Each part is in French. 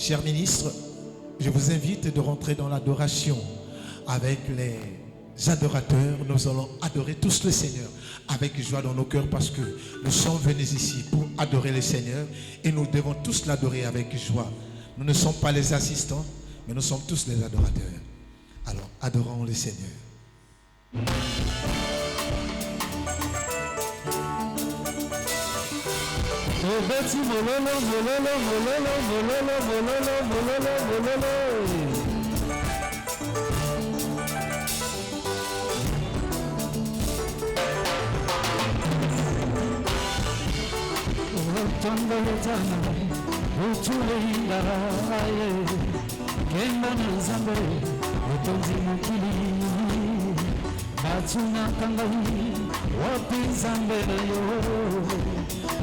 Chers ministres, je vous invite de rentrer dans l'adoration avec les adorateurs. Nous allons adorer tous le Seigneur avec joie dans nos cœurs parce que nous sommes venus ici pour adorer le Seigneur et nous devons tous l'adorer avec joie. Nous ne sommes pas les assistants, mais nous sommes tous les adorateurs. Alors, adorons le Seigneur.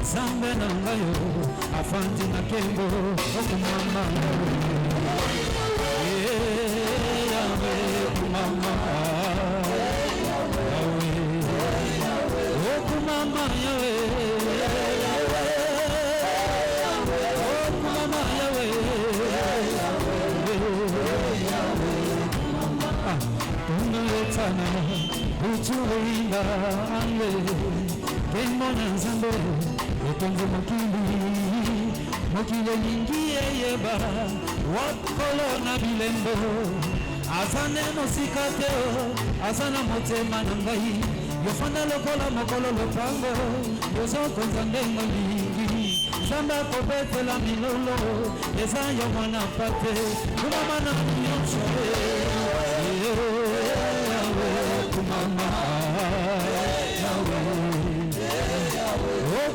Zambe na ngayo afandi na kembo okumama yawe kumama okumama yawe okumama yawe tunetana utulinda ande kemona zambe Otonzo mokile lingie yeba wakolo na bilembo azane mosikateo azana motema na ngai yofanda lokola mokolo lopango yozokonza ndengo lingi zamba kobetela milolo eza yo mwana pate kumama na nyonso kumama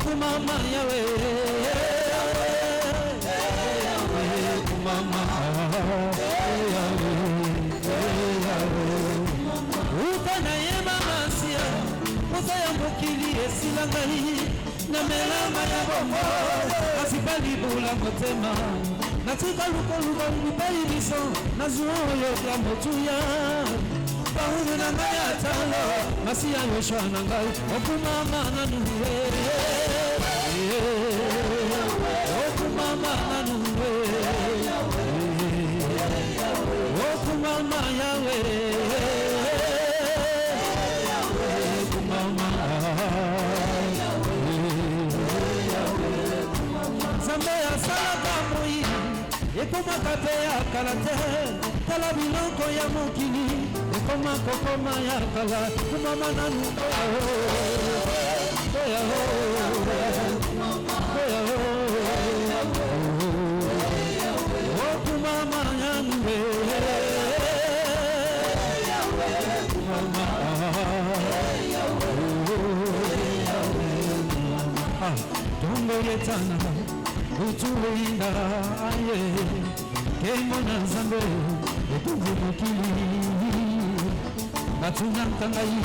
Kumama yawe kumama yawe utana yema masia poza ya mokili esilangai na melama ya bongo asibali bula motema natika lukoluka mbipai biso na zuo yo ya motuya Bahuru na ngaya talo Masia yoshwa na ngai Okumama na nuwe Okumama na nuwe Okumama yawe Okumama Zambe ya salaka mui Ekuma kate ya kalate Kala bilonko ya mokili Koma kokoma ya kala kumama na nuko ya ho kumama ya nuwe Tongo yetana utulinda aye Kemo na zambe Etungu mokili Batuna kangai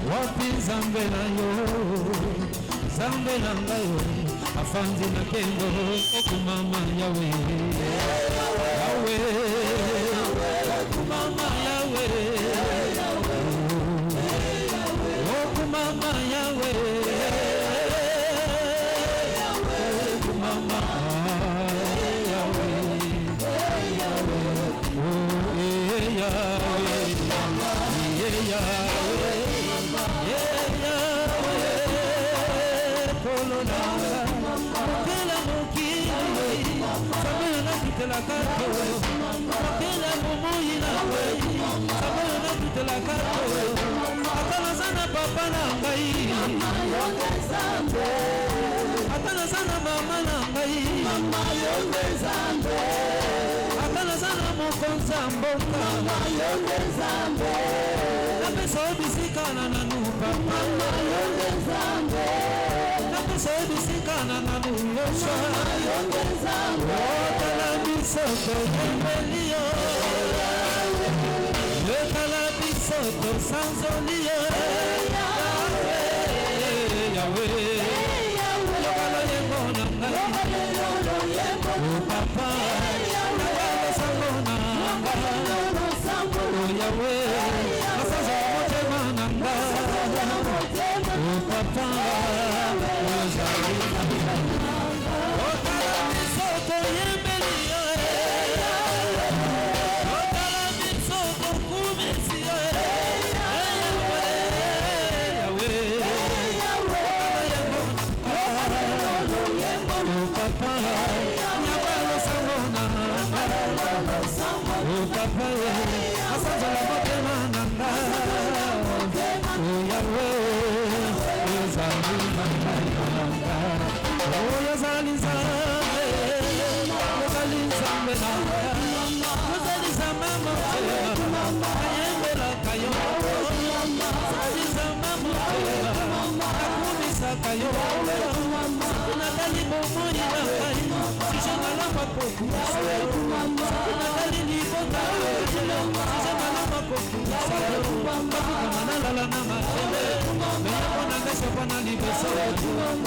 wapi zambe na yo Zambe na ngayo afandi na kendo okumama yawe Yawe okumama yawe Okumama yawe Okumama yawe la carte, la momoyi na wei, sabona na toute la carte. Atana sana papa na ngai, yonde zambe. Atana sana mama na ngai, mama yonde zambe. Atana sana mokonza mboka, mama yonde zambe. Na pesa bisikana na nupa, mama yonde zambe. Na pesa bisikana na nupa, mama yonde zambe. Soto Melio Le Calabi Soto Sanzolio Yahweh Yahweh Papa Yahweh Samona Yahweh Asaza Motemananga Papa Yahweh Soto Melio papa nyabalo sangona o papa asazala motema nanga o yawe ozali nanga o yazali nzambe ozali nzambe nanga ozali nzambe motema ayembelaka yo ozali nzambe motema akumisaka yo natali bomoi na ngai sijengala makokusa natali libota sijengala makokusa bakukama nalala na matele meyako na ngasapa na libeso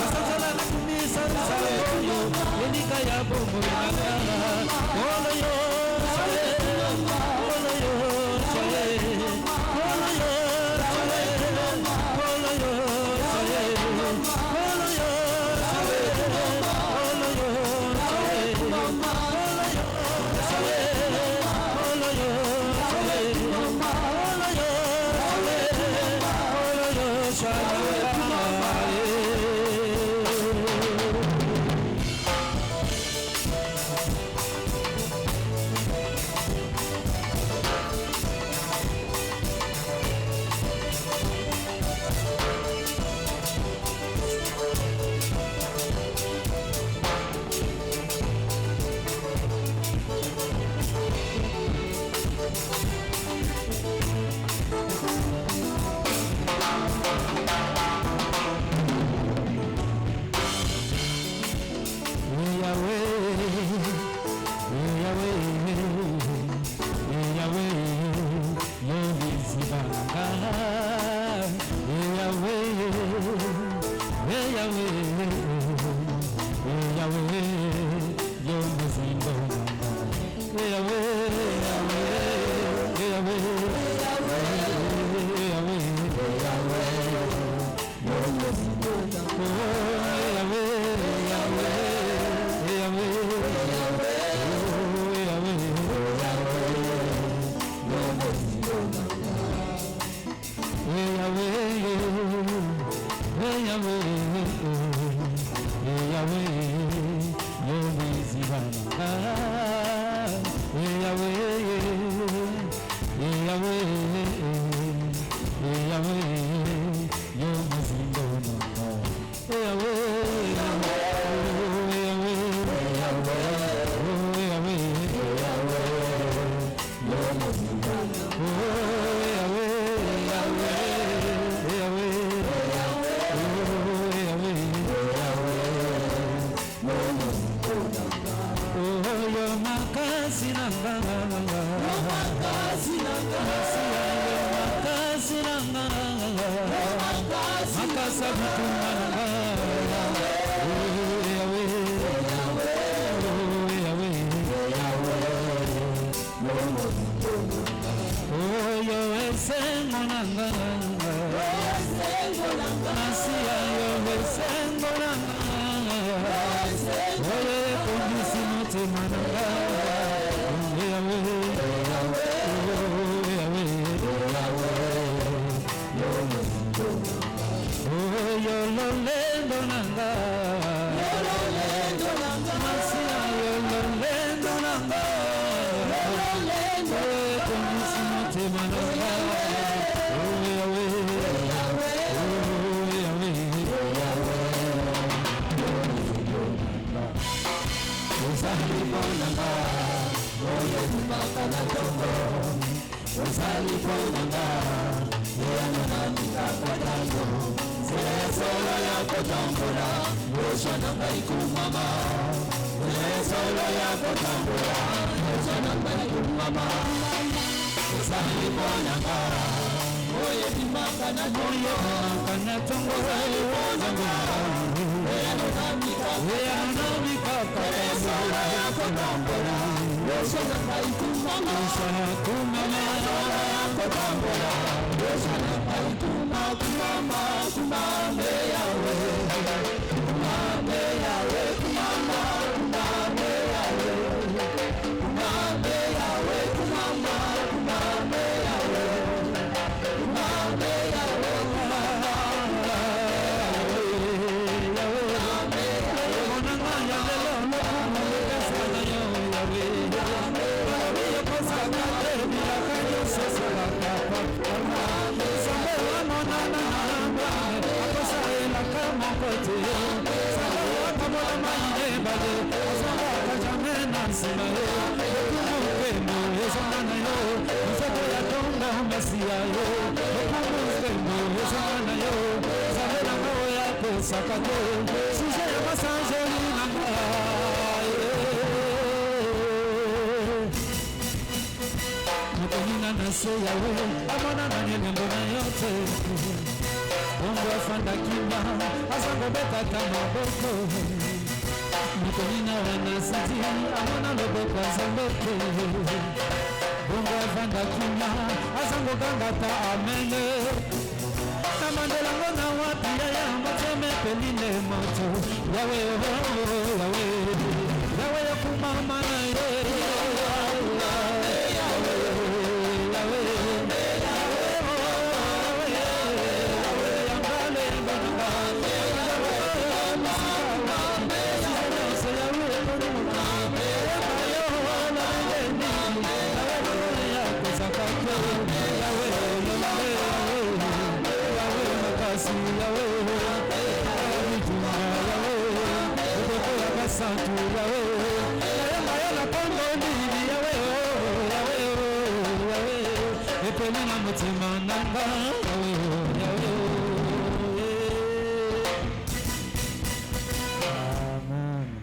asanzala na kumisa nzaoyo elika ya bomoi na ngala olo yo sale olo yo sale olo yo sale olo yo sale olo yo Yahweh,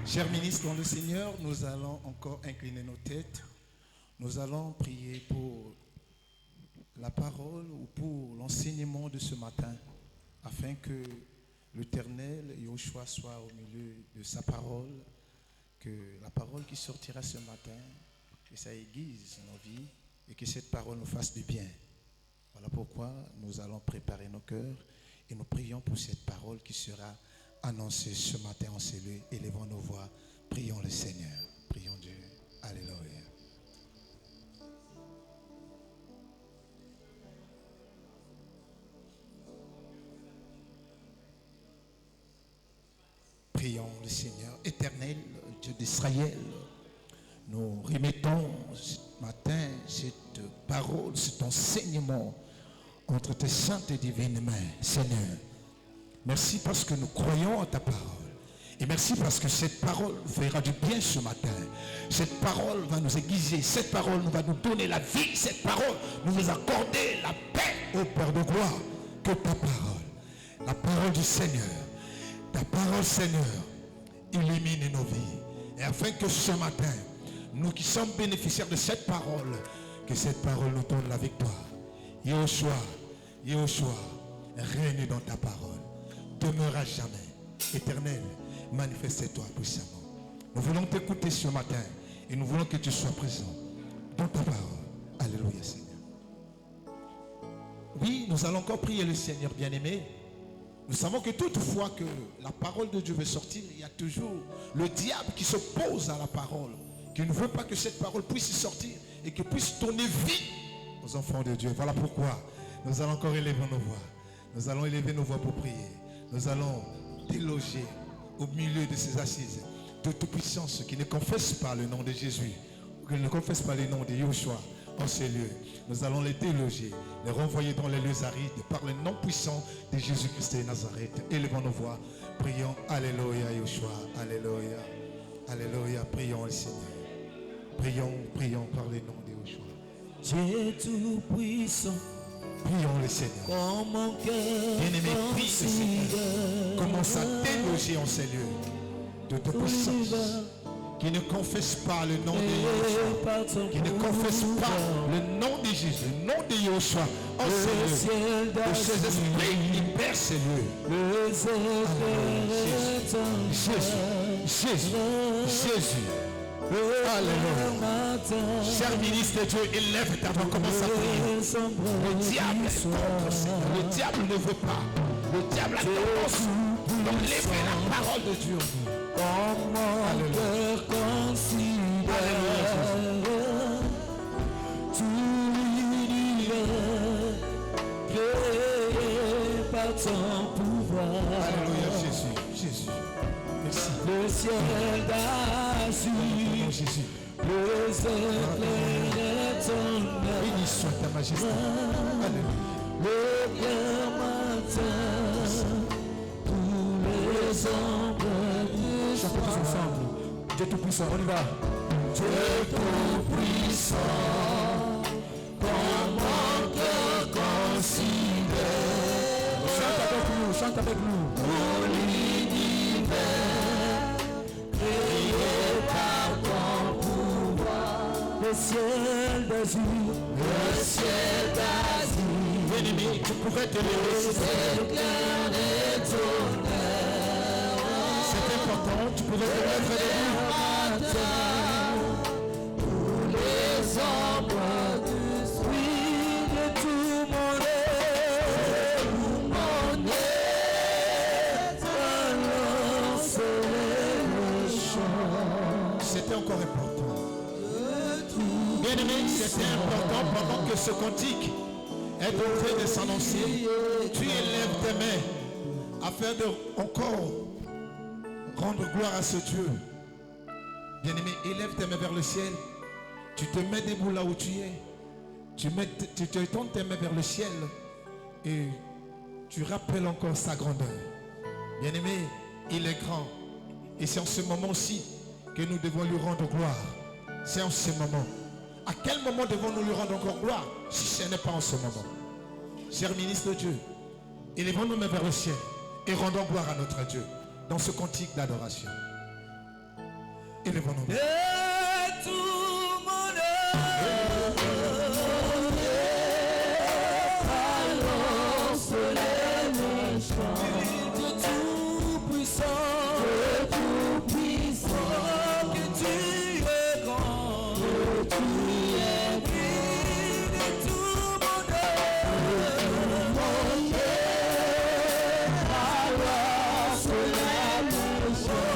Chers ministres dans le Seigneur, nous allons encore incliner nos têtes. Nous allons prier pour la parole ou pour l'enseignement de ce matin, afin que l'Éternel, Yahushua, soit au milieu de sa parole, que la parole qui sortira ce matin, que ça aiguise nos vies et que cette parole nous fasse du bien. Voilà pourquoi nous allons préparer nos cœurs et nous prions pour cette parole qui sera annoncée ce matin en ces lieux. Élevons nos voix, prions le Seigneur, prions Dieu. Alléluia. Prions le Seigneur éternel, Dieu d'Israël. Nous remettons ce matin cette parole, cet enseignement entre tes saintes et divines mains, Seigneur. Merci parce que nous croyons en ta parole. Et merci parce que cette parole fera du bien ce matin. Cette parole va nous aiguiser. Cette parole nous va nous donner la vie. Cette parole nous va accorder la paix au Père de gloire. Que ta parole, la parole du Seigneur, ta parole, Seigneur, illumine nos vies. Et afin que ce matin, nous qui sommes bénéficiaires de cette parole, que cette parole nous donne la victoire. Yahushua, Yahushua, règne dans ta parole. Demeure à jamais. Éternel, manifeste-toi puissamment. Nous voulons t'écouter ce matin et nous voulons que tu sois présent dans ta parole. Alléluia, Seigneur. Oui, nous allons encore prier le Seigneur bien-aimé. Nous savons que toutefois que la parole de Dieu veut sortir, il y a toujours le diable qui s'oppose à la parole, qui ne veut pas que cette parole puisse sortir et que puisse donner vie aux enfants de Dieu. Voilà pourquoi nous allons encore élever nos voix. Nous allons élever nos voix pour prier. Nous allons déloger au milieu de ces assises de toute puissance qui ne confesse pas le nom de Jésus, qui ne confesse pas le nom de Yahushua en ces lieux. Nous allons les déloger, les renvoyer dans les lieux arides par le nom puissant de Jésus-Christ de Nazareth. Élevons nos voix, prions, Alléluia, Yahushua, Alléluia, Alléluia, prions le Seigneur. Prions, prions par le nom de Yahushua. Dieu tout-puissant, prions le Seigneur. Bien-aimé, prie le Seigneur. Commence à déloger en ces lieux de toute puissance qui ne confesse pas le nom de Yahushua, qui ne confesse pas le nom de Jésus, le nom de Yahushua en ces lieux, de ces esprits qui libèrent ces lieux. Jésus, Jésus, Jésus. Alléluia. Cher ministre de Dieu, élève ta voix, commence à prier. Le diable est contre ça. Le diable ne veut pas. Le diable a tendance d'enlever la parole de Dieu. Alléluia. Alléluia, Jésus, Jésus. Merci. Le ciel d'azur, Jésus. les éclairs de ton œil. Béni soit ta majesté. Alléluia. Le bien matin, tous les ombres du Chantons tous ensemble. Dieu Tout-Puissant, on y va. Dieu Tout-Puissant, comme mon cœur considère. Chante avec nous. Pour l'univers, créé par ton pouvoir. Le ciel d'azur, le ciel d'azur. Bien-aimé, tu pourrais te lever. C'est important, tu pourrais te mettre debout. Tous les ombres du soir de tout mon être, alors c'est le chant. C'était encore important. Bien-aimé, c'était important pendant que ce cantique est en train de s'annoncer. Tu élèves tes mains afin de encore rendre gloire à ce Dieu. Bien-aimé, élève tes mains vers le ciel. Tu te mets debout là où tu es. Tu te tends tes mains vers le ciel et tu rappelles encore sa grandeur. Bien-aimé, il est grand. Et c'est en ce moment aussi que nous devons lui rendre gloire. C'est en ce moment. À quel moment devons-nous lui rendre encore gloire si ce n'est pas en ce moment? Cher ministre de Dieu, élevons nos mains vers le ciel et rendons gloire à notre Dieu dans ce cantique d'adoration. Élevons nos mains. Et tout mon être, alors se lève le chant. De Tout-Puissant, que tu es grand, que tu es grand, de tout mon être, alors se lève le chant.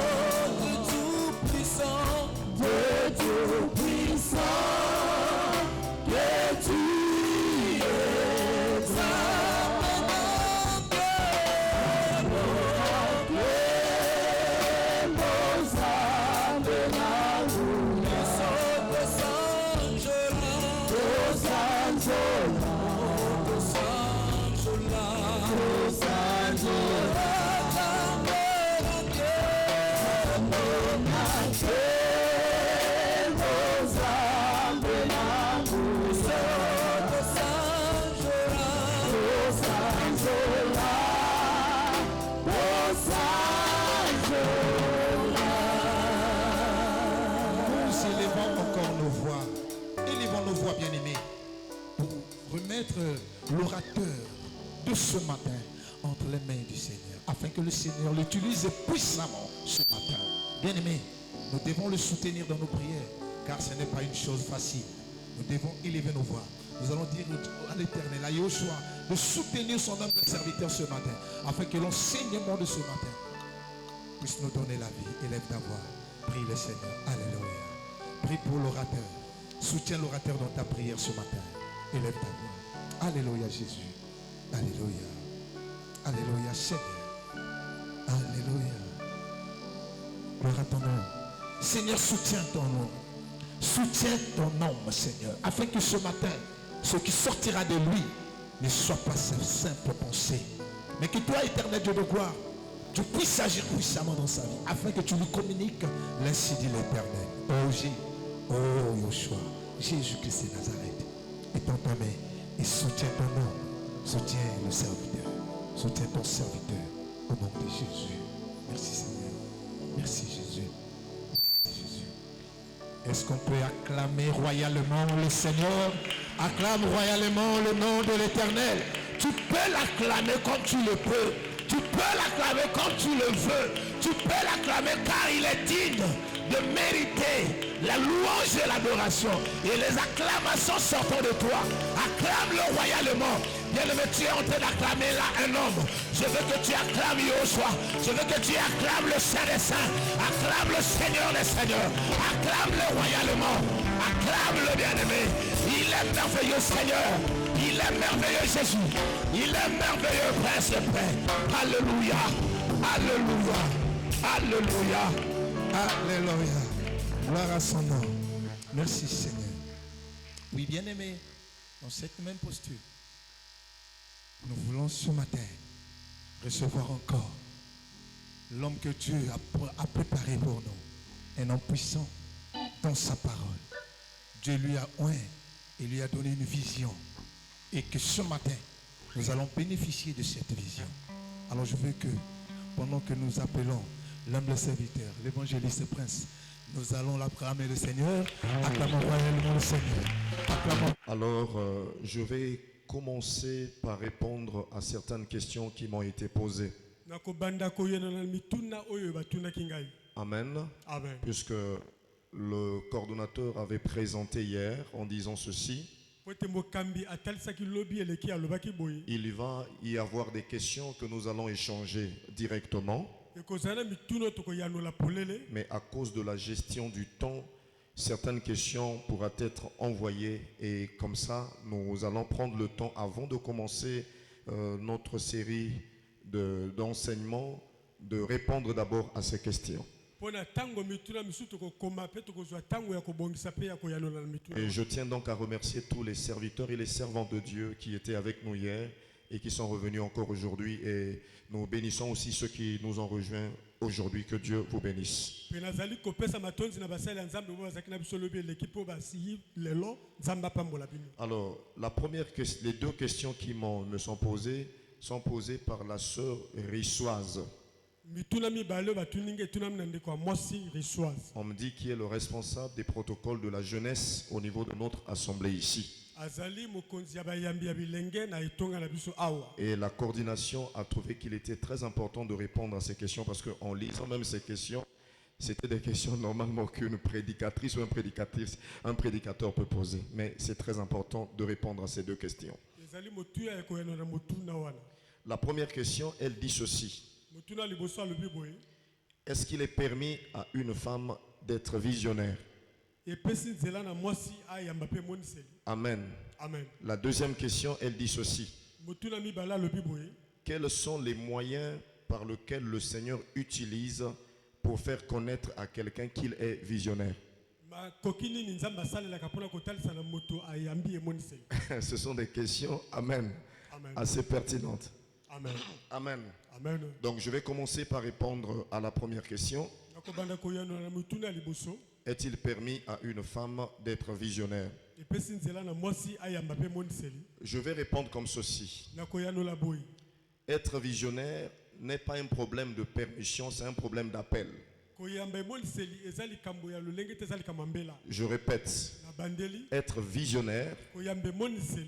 De Tout-Puissant, que tu es Nous élevons encore nos voix. Élevons nos voix, bien-aimés, pour remettre l'orateur de ce matin entre les mains du Seigneur, afin que le Seigneur l'utilise puissamment ce matin. Bien-aimés, nous devons le soutenir dans nos prières, car ce n'est pas une chose facile. Nous devons élever nos voix. Nous allons dire à l'Éternel, à Yoshua, de soutenir son homme de serviteur ce matin, afin que l'enseignement de ce matin puisse nous donner la vie. Élève ta voix. Prie le Seigneur. Alléluia. Prie pour l'orateur. Soutiens l'orateur dans ta prière ce matin. Élève ta voix. Alléluia Jésus. Alléluia. Alléluia Seigneur. Alléluia. Gloire à ton nom. Seigneur, soutiens ton nom. Soutiens ton nom, Seigneur, afin que ce matin, ce qui sortira de lui ne soit pas sa simple pensée, mais que toi, éternel Dieu de gloire, tu puisses agir puissamment dans sa vie, afin que tu lui communiques l'ainsi dit l'Éternel. Oh Yoshua, Jésus-Christ de Nazareth, étends ta main et soutiens ton nom, soutiens le serviteur, soutiens ton serviteur, au nom de Jésus. Merci Seigneur, merci Jésus. Est-ce qu'on peut acclamer royalement le Seigneur? Acclame royalement le nom de l'Éternel. Tu peux l'acclamer comme tu le peux. Tu peux l'acclamer comme tu le veux. Tu peux l'acclamer car il est digne de mériter la louange et l'adoration. Et les acclamations sortant de toi. Acclame-le royalement. Bien-aimé, tu es en train d'acclamer là un homme. Je veux que tu acclames Yoshua. Je veux que tu acclames le Saint des Saints. Acclame le Seigneur des Seigneurs. Acclame-le royalement. Acclame-le, bien-aimé. Il est merveilleux, Seigneur. Il est merveilleux, Jésus. Il est merveilleux, Prince et Père. Alléluia. Alléluia. Alléluia. Alléluia. Gloire à son nom. Merci, Seigneur. Oui, bien-aimé. Dans cette même posture, nous voulons ce matin recevoir encore l'homme que Dieu a préparé pour nous, un homme puissant dans sa parole. Dieu lui a oint et lui a donné une vision. Et que ce matin, nous allons bénéficier de cette vision. Alors je veux que, pendant que nous appelons l'humble serviteur, l'évangéliste Prince, nous allons l'acclamer le Seigneur. Acclamons royalement le Seigneur. Acclamons. Alors, je vais commencer par répondre à certaines questions qui m'ont été posées. Amen. Amen. Puisque le coordonnateur avait présenté hier en disant ceci. Il va y avoir des questions que nous allons échanger directement. Mais à cause de la gestion du temps, certaines questions pourront être envoyées et comme ça, nous allons prendre le temps avant de commencer notre série d'enseignements, de répondre d'abord à ces questions. Et je tiens donc à remercier tous les serviteurs et les servantes de Dieu qui étaient avec nous hier et qui sont revenus encore aujourd'hui. Et nous bénissons aussi ceux qui nous ont rejoints aujourd'hui. Que Dieu vous bénisse. Alors, les deux questions qui me sont posées par la sœur Rissoise. On me dit qui est le responsable des protocoles de la jeunesse au niveau de notre assemblée ici. Et la coordination a trouvé qu'il était très important de répondre à ces questions parce qu'en lisant même ces questions, c'était des questions normalement qu'une prédicatrice ou un prédicateur peut poser. Mais c'est très important de répondre à ces deux questions. La première question, elle dit ceci. Est-ce qu'il est permis à une femme d'être visionnaire? Amen. Amen. La deuxième question, elle dit ceci. Quels sont les moyens par lesquels le Seigneur utilise pour faire connaître à quelqu'un qu'il est visionnaire? Ce sont des questions, amen, assez pertinentes. Amen. Amen. Amen. Donc je vais commencer par répondre à la première question. Est-il permis à une femme d'être visionnaire? Je vais répondre comme ceci. Être visionnaire n'est pas un problème de permission, c'est un problème d'appel. Je répète, être visionnaire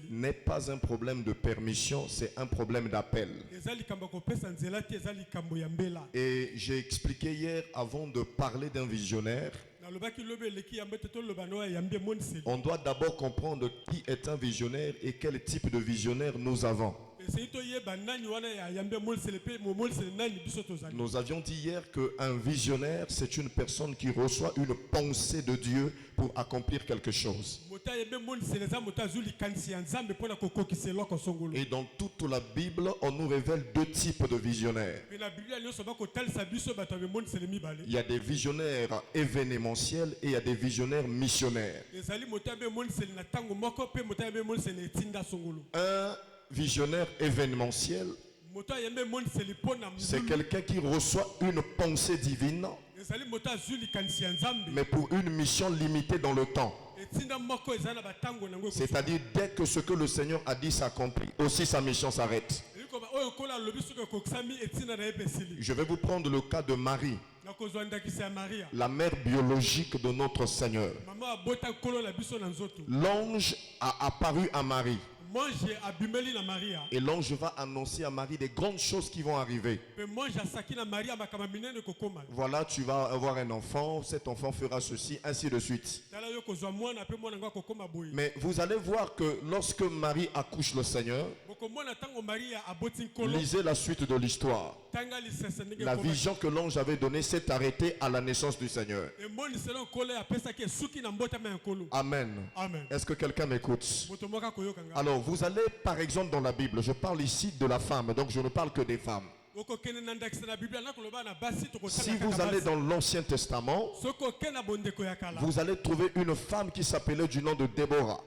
n'est pas un problème de permission, c'est un problème d'appel. Et j'ai expliqué hier, avant de parler d'un visionnaire, on doit d'abord comprendre qui est un visionnaire et quel type de visionnaire nous avons. Nous avions dit hier qu'un visionnaire, c'est une personne qui reçoit une pensée de Dieu pour accomplir quelque chose. Et dans toute la Bible, on nous révèle deux types de visionnaires. Il y a des visionnaires événementiels et il y a des visionnaires missionnaires. Un visionnaire événementiel, c'est quelqu'un qui reçoit une pensée divine, mais pour une mission limitée dans le temps. C'est-à-dire dès que ce que le Seigneur a dit s'accomplit, aussi sa mission s'arrête. Je vais vous prendre le cas de Marie, la mère biologique de notre Seigneur. L'ange a apparu à Marie. Et l'ange va annoncer à Marie des grandes choses qui vont arriver. Voilà, tu vas avoir un enfant, cet enfant fera ceci, ainsi de suite. Mais vous allez voir que lorsque Marie accouche le Seigneur, lisez la suite de l'histoire. La vision que l'ange avait donnée s'est arrêtée à la naissance du Seigneur. Amen. Est-ce que quelqu'un m'écoute? Alors, vous allez par exemple dans la Bible, je parle ici de la femme, donc je ne parle que des femmes. Si vous allez dans l'Ancien Testament, vous allez trouver une femme qui s'appelait du nom de Déborah.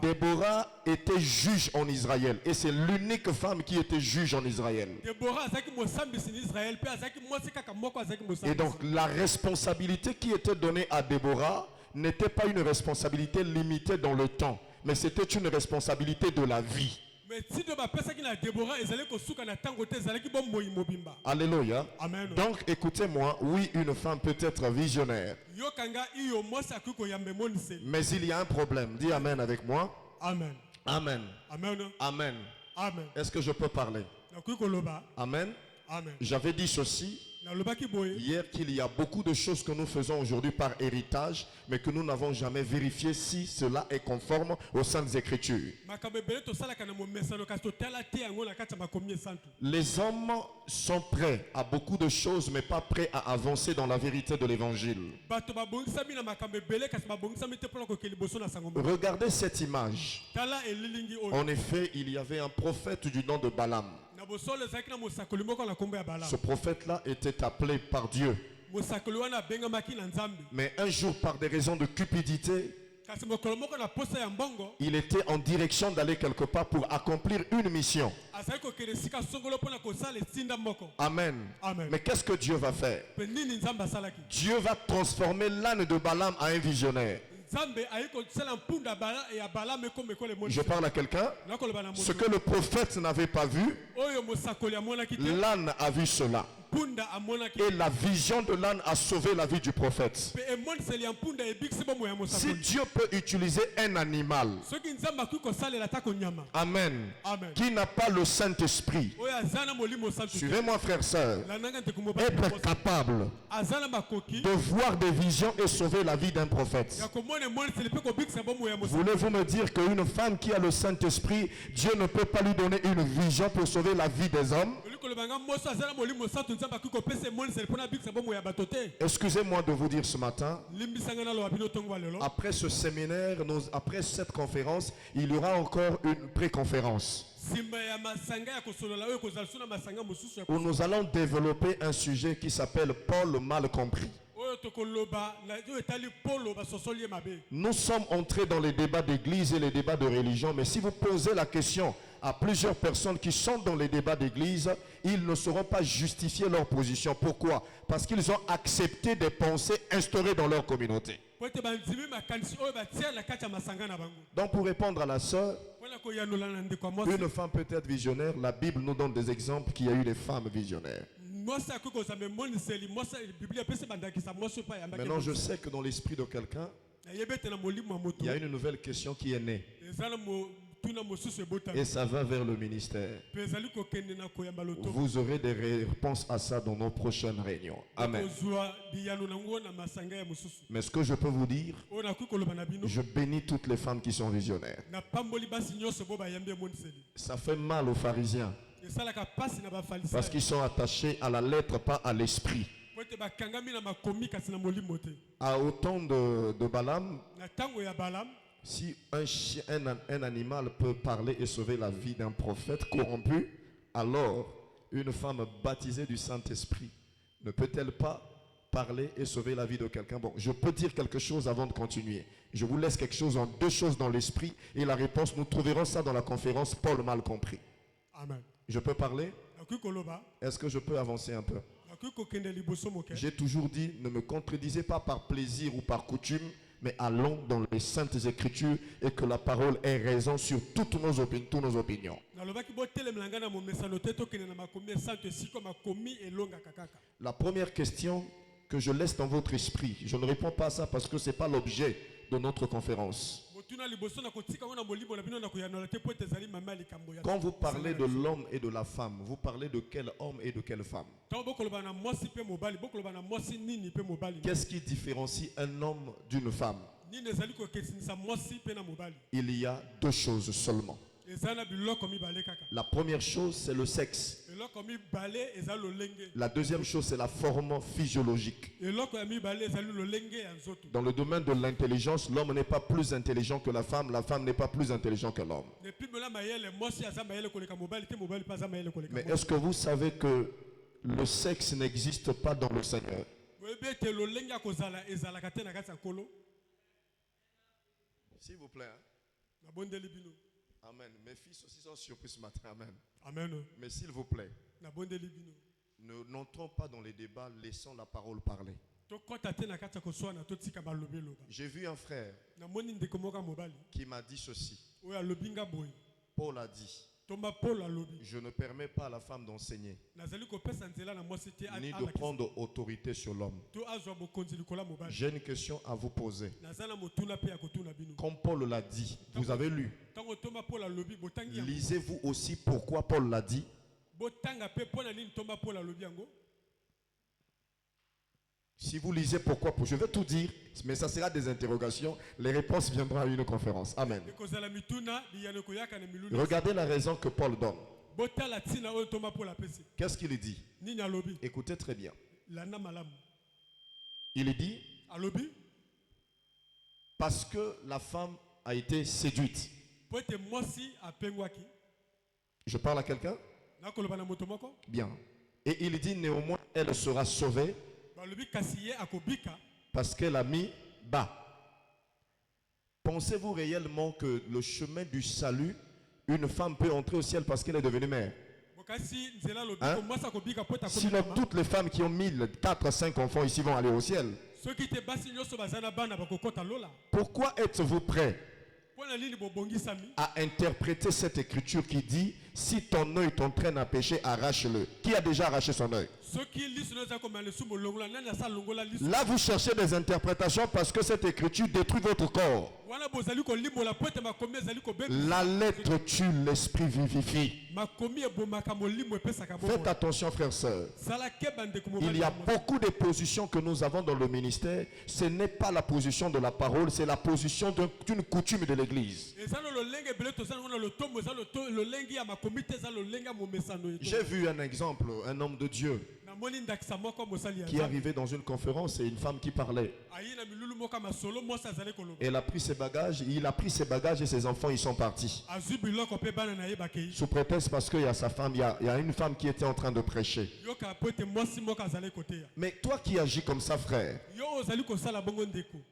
Déborah était juge en Israël et c'est l'unique femme qui était juge en Israël. Et donc la responsabilité qui était donnée à Déborah n'était pas une responsabilité limitée dans le temps, mais c'était une responsabilité de la vie. Alléluia. Amen. Donc écoutez-moi, oui, une femme peut être visionnaire, mais il y a un problème. Dis amen avec moi. Amen. Amen. Amen. Amen. Amen. Est-ce que je peux parler? Amen. Amen. J'avais dit ceci hier, qu'il y a beaucoup de choses que nous faisons aujourd'hui par héritage, mais que nous n'avons jamais vérifié si cela est conforme aux Saintes Écritures. Les hommes sont prêts à beaucoup de choses, mais pas prêts à avancer dans la vérité de l'Évangile. Regardez cette image. En effet, il y avait un prophète du nom de Balaam. Ce prophète-là était appelé par Dieu. Mais un jour, par des raisons de cupidité, il était en direction d'aller quelque part pour accomplir une mission. Amen. Amen. Mais qu'est-ce que Dieu va faire? Dieu va transformer l'âne de Balaam en un visionnaire. Je parle à quelqu'un. Ce que le prophète n'avait pas vu, l'âne a vu cela. Et la vision de l'âne a sauvé la vie du prophète. Si Dieu peut utiliser un animal, amen, qui n'a pas le Saint-Esprit, suivez-moi frère, sœur, être capable de voir des visions et sauver la vie d'un prophète. Voulez-vous me dire qu'une femme qui a le Saint-Esprit, Dieu ne peut pas lui donner une vision pour sauver la vie des hommes? Excusez-moi de vous dire ce matin, après ce séminaire, après cette conférence, il y aura encore une pré-conférence où nous allons développer un sujet qui s'appelle Paul mal compris. Nous sommes entrés dans les débats d'église et les débats de religion, mais si vous posez la question à plusieurs personnes qui sont dans les débats d'église, ils ne sauront pas justifier leur position. Pourquoi? Parce qu'ils ont accepté des pensées instaurées dans leur communauté. Donc pour répondre à la sœur, une femme peut être visionnaire. La Bible nous donne des exemples qu'il y a eu des femmes visionnaires. Maintenant, je sais que dans l'esprit de quelqu'un, il y a une nouvelle question qui est née. Et ça va vers le ministère. Vous aurez des réponses à ça dans nos prochaines réunions. Amen. Mais ce que je peux vous dire, je bénis toutes les femmes qui sont visionnaires. Ça fait mal aux pharisiens. Parce qu'ils sont attachés à la lettre, pas à l'esprit. À autant de Balaam, si un animal peut parler et sauver la vie d'un prophète corrompu, alors une femme baptisée du Saint-Esprit ne peut-elle pas parler et sauver la vie de quelqu'un? Bon, je peux dire quelque chose avant de continuer. Je vous laisse quelque chose en deux choses dans l'esprit et la réponse, nous trouverons ça dans la conférence Paul mal compris. Amen. Je peux parler? Est-ce que je peux avancer un peu? J'ai toujours dit, ne me contredisez pas par plaisir ou par coutume, mais allons dans les Saintes Écritures et que la parole ait raison sur toutes nos opinions. La première question que je laisse dans votre esprit, je ne réponds pas à ça parce que ce n'est pas l'objet de notre conférence. Quand vous parlez de l'homme et de la femme, vous parlez de quel homme et de quelle femme? Qu'est-ce qui différencie un homme d'une femme? Il y a deux choses seulement. La première chose, c'est le sexe. La deuxième chose, c'est la forme physiologique. Dans le domaine de l'intelligence, l'homme n'est pas plus intelligent que la femme n'est pas plus intelligente que l'homme. Mais est-ce que vous savez que le sexe n'existe pas dans le Seigneur? S'il vous plaît. Hein? Nabondeli bino. Amen. Mes fils aussi sont surpris ce matin. Amen. Amen. Mais s'il vous plaît, Nabondeli bino. ne n'entrons pas dans les débats, laissons la parole parler. J'ai vu un frère qui m'a dit ceci. Paul a dit, je ne permets pas à la femme d'enseigner, ni de prendre autorité sur l'homme. J'ai une question à vous poser. Comme Paul l'a dit, vous avez lu. Lisez-vous aussi pourquoi Paul l'a dit. Si vous lisez pourquoi, je vais tout dire, mais ça sera des interrogations. Les réponses viendront à une conférence. Amen. Regardez la raison que Paul donne. Qu'est-ce qu'il dit? Écoutez très bien. Il dit, parce que la femme a été séduite. Je parle à quelqu'un? Bien. Et il dit néanmoins, elle sera sauvée parce qu'elle a mis bas. Pensez-vous réellement que le chemin du salut, une femme peut entrer au ciel parce qu'elle est devenue mère? Hein? Sinon, toutes les femmes qui ont 1000, 4, 5 enfants ici vont aller au ciel. Pourquoi êtes-vous prêts à interpréter cette écriture qui dit si ton œil t'entraîne à pécher, arrache-le? Qui a déjà arraché son œil? Là, vous cherchez des interprétations parce que cette écriture détruit votre corps. La lettre tue, l'esprit vivifie. Faites attention, frères et sœurs. Il y a beaucoup de positions que nous avons dans le ministère. Ce n'est pas la position de la parole, c'est la position d'une coutume de l'église. J'ai vu un exemple, un homme de Dieu qui est arrivé dans une conférence et une femme qui parlait. Elle a pris ses bagages, il a pris ses bagages et ses enfants, ils sont partis. Sous prétexte parce qu'il y a sa femme, il y a une femme qui était en train de prêcher. Mais toi qui agis comme ça, frère,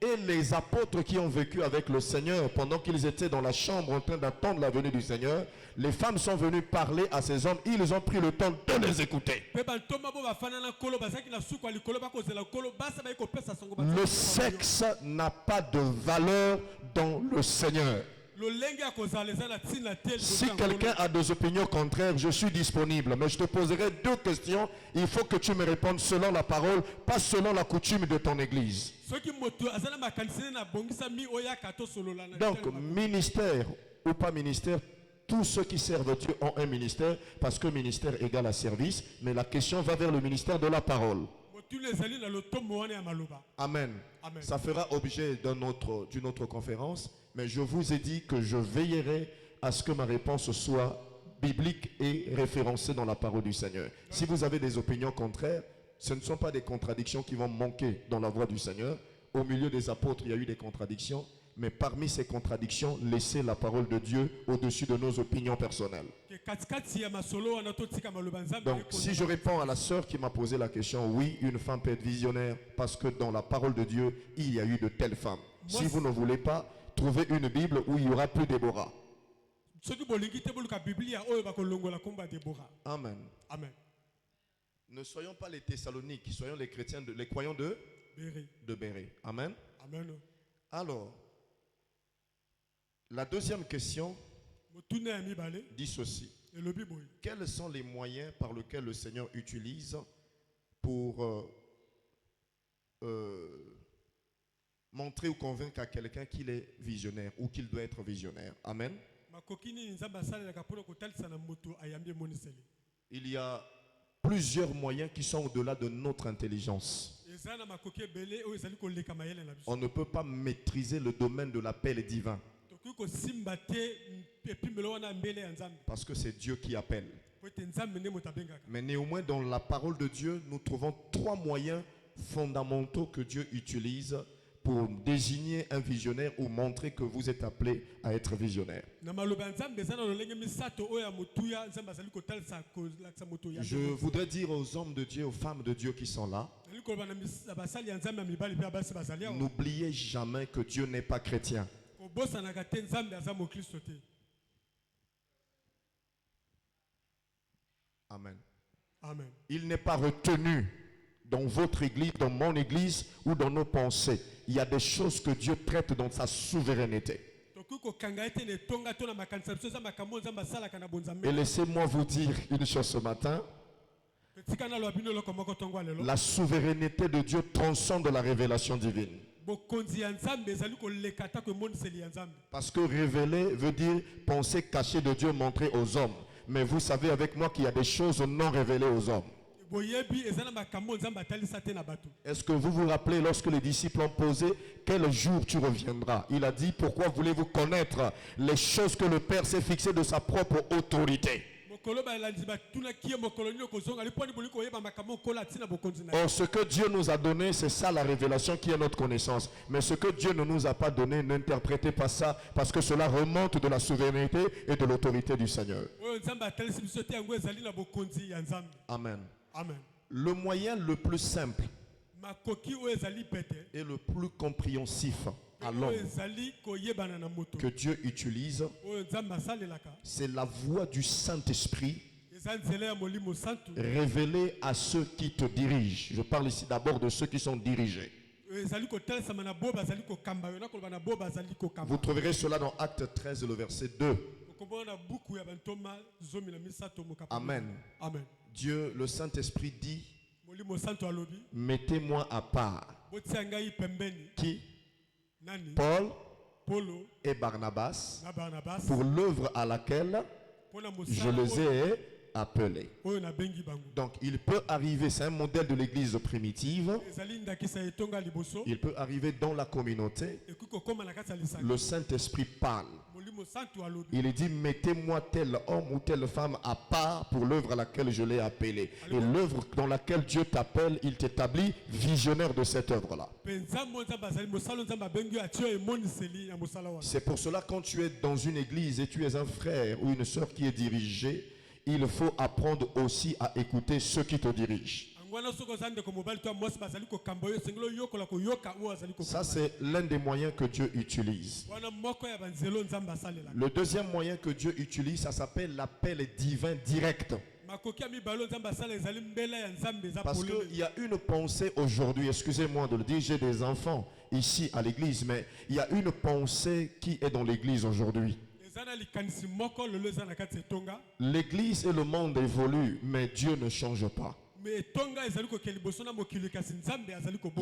et les apôtres qui ont vécu avec le Seigneur pendant qu'ils étaient dans la chambre en train d'attendre la venue du Seigneur, les femmes sont venues parler à ces hommes, ils ont pris le temps de les écouter. Le sexe n'a pas de valeur dans le Seigneur. Si quelqu'un a des opinions contraires, je suis disponible. Mais je te poserai 2 questions. Il faut que tu me répondes selon la parole, pas selon la coutume de ton église. Donc, ministère ou pas ministère, tous ceux qui servent Dieu ont un ministère, parce que ministère égale à service. Mais la question va vers le ministère de la parole. Amen. Amen. Ça fera objet d'une autre conférence, mais je vous ai dit que je veillerai à ce que ma réponse soit biblique et référencée dans la parole du Seigneur. Si vous avez des opinions contraires, ce ne sont pas des contradictions qui vont manquer dans la voie du Seigneur. Au milieu des apôtres, il y a eu des contradictions, mais parmi ces contradictions, laissez la parole de Dieu au-dessus de nos opinions personnelles. Donc, si je réponds à la sœur qui m'a posé la question, oui, une femme peut être visionnaire parce que dans la parole de Dieu, il y a eu de telles femmes. Si vous ne voulez pas, trouvez une Bible où il n'y aura plus Déborah. Amen. Amen. Ne soyons pas les Thessaloniques, soyons les chrétiens, les croyants de Bérée. Amen. Amen. Alors, la deuxième question dit ceci. Quels sont les moyens par lesquels le Seigneur utilise pour montrer ou convaincre à quelqu'un qu'il est visionnaire ou qu'il doit être visionnaire? Amen. Il y a plusieurs moyens qui sont au-delà de notre intelligence. On ne peut pas maîtriser le domaine de l'appel divin. Parce que c'est Dieu qui appelle. Mais néanmoins, dans la parole de Dieu, nous trouvons 3 moyens fondamentaux que Dieu utilise pour désigner un visionnaire ou montrer que vous êtes appelé à être visionnaire. Je voudrais dire aux hommes de Dieu, aux femmes de Dieu qui sont là, n'oubliez jamais que Dieu n'est pas chrétien. tobosanaka te nzambe aza mokristo te. Amen. Amen. Il n'est pas retenu dans votre église, dans mon église ou dans nos pensées. Il y a des choses que Dieu traite dans sa souveraineté. Et laissez-moi vous dire une chose ce matin. La souveraineté de Dieu transcende la révélation divine. Parce que révéler veut dire penser caché de Dieu montrer aux hommes. Mais vous savez avec moi qu'il y a des choses non révélées aux hommes. Est-ce que vous vous rappelez lorsque les disciples ont posé quel jour tu reviendras? Il a dit pourquoi voulez-vous connaître les choses que le Père s'est fixé de sa propre autorité? Or, ce que Dieu nous a donné, c'est ça la révélation qui est notre connaissance. Mais ce que Dieu ne nous a pas donné, n'interprétez pas ça, parce que cela remonte de la souveraineté et de l'autorité du Seigneur. Amen. Amen. Le moyen le plus simple et le plus compréhensif à l'homme que Dieu utilise, c'est la voix du Saint-Esprit révélée à ceux qui te dirigent. Je parle ici d'abord de ceux qui sont dirigés. Vous trouverez cela dans Acte 13, le verset 2. Amen. Amen. Dieu, le Saint-Esprit dit, mettez-moi à part. Qui? Paul et Barnabas pour l'œuvre à laquelle je les ai appelés. Donc il peut arriver, c'est un modèle de l'église primitive, il peut arriver dans la communauté, le Saint-Esprit parle. Il dit mettez-moi tel homme ou telle femme à part pour l'œuvre à laquelle je l'ai appelé. Et l'œuvre dans laquelle Dieu t'appelle, il t'établit visionnaire de cette œuvre-là. C'est pour cela quand tu es dans une église et tu es un frère ou une sœur qui est dirigé, il faut apprendre aussi à écouter ceux qui te dirigent. Ça, c'est l'un des moyens que Dieu utilise. Le deuxième moyen que Dieu utilise, ça s'appelle l'appel divin direct. Parce qu'il y a une pensée aujourd'hui, excusez-moi de le dire, j'ai des enfants ici à l'église, mais il y a une pensée qui est dans l'église aujourd'hui. L'église et le monde évoluent, mais Dieu ne change pas. Il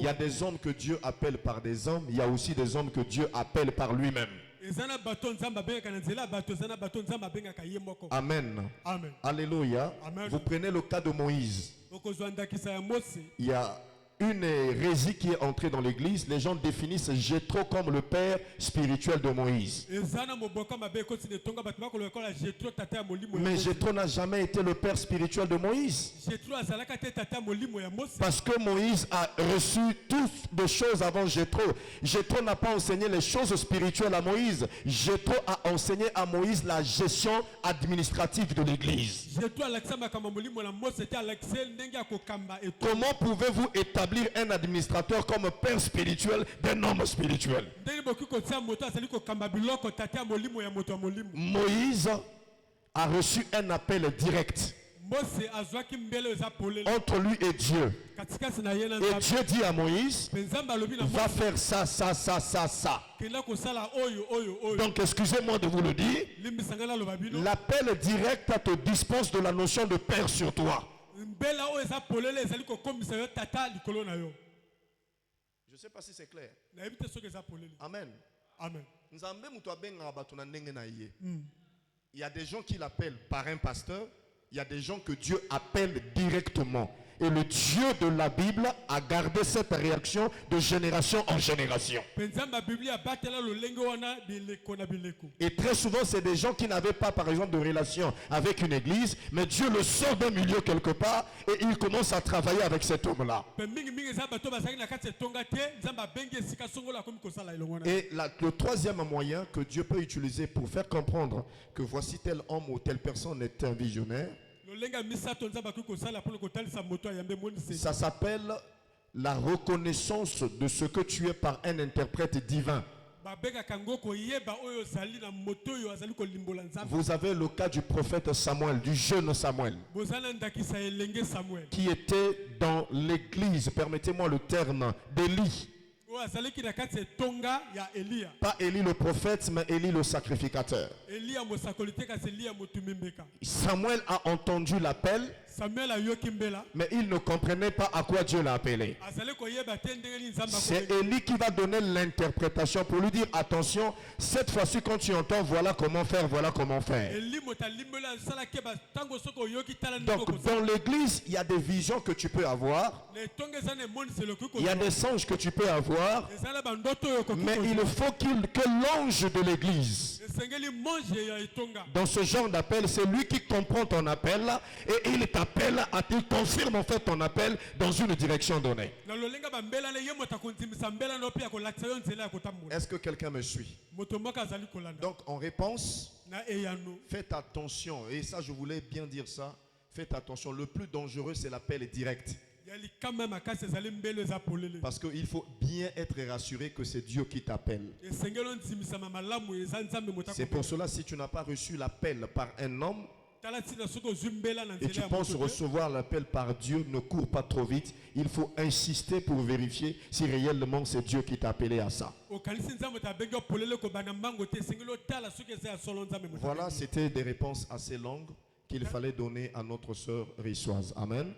y a des hommes que Dieu appelle par des hommes, il y a aussi des hommes que Dieu appelle par lui-même. Amen. Amen. Alléluia. Amen. Vous prenez le cas de Moïse. Il y a une hérésie qui est entrée dans l'église. Les gens définissent Jéthro comme le père spirituel de Moïse. Mais Jéthro n'a jamais été le père spirituel de Moïse. Parce que Moïse a reçu toutes les choses avant Jéthro. Jéthro n'a pas enseigné les choses spirituelles à Moïse. Jéthro a enseigné à Moïse la gestion administrative de l'église. Comment pouvez-vous établir un administrateur comme père spirituel d'un homme spirituel? Moïse a reçu un appel direct entre lui et Dieu. Et Dieu dit à Moïse, va faire ça, ça, ça, ça, ça. Donc excusez-moi de vous le dire, l'appel direct te dispense de la notion de père sur toi. Je ne sais pas si c'est clair. Amen. Amen. Il y a des gens qui l'appellent par un pasteur. Il y a des gens que Dieu appelle directement. Et le Dieu de la Bible a gardé cette réaction de génération en génération. Et très souvent, c'est des gens qui n'avaient pas, par exemple, de relation avec une église, mais Dieu le sort d'un milieu quelque part et il commence à travailler avec cet homme-là. Et le troisième moyen que Dieu peut utiliser pour faire comprendre que voici tel homme ou telle personne est un visionnaire, ça s'appelle la reconnaissance de ce que tu es par un interprète divin. Vous avez le cas du prophète Samuel, du jeune Samuel, qui était dans l'église, permettez-moi le terme, d'Élie. Pas Élie le prophète, mais Élie le sacrificateur. Samuel a entendu l'appel, mais il ne comprenait pas à quoi Dieu l'a appelé. C'est Élie qui va donner l'interprétation pour lui dire attention, cette fois-ci quand tu entends, voilà comment faire, voilà comment faire. Donc dans l'église, il y a des visions que tu peux avoir, il y a des songes que tu peux avoir, mais il faut que l'ange de l'église, dans ce genre d'appel, c'est lui qui comprend ton appel et il t'appelle, il confirme en fait ton appel dans une direction donnée. Est-ce que quelqu'un me suit? Donc en réponse, faites attention, et ça je voulais bien dire ça, faites attention, le plus dangereux c'est l'appel direct. Parce qu'il faut bien être rassuré que c'est Dieu qui t'appelle. C'est pour cela, si tu n'as pas reçu l'appel par un homme et tu penses recevoir l'appel par Dieu, ne cours pas trop vite. Il faut insister pour vérifier si réellement c'est Dieu qui t'a appelé à ça. Voilà, c'était des réponses assez longues qu'il fallait donner à notre sœur Rissoise. Amen.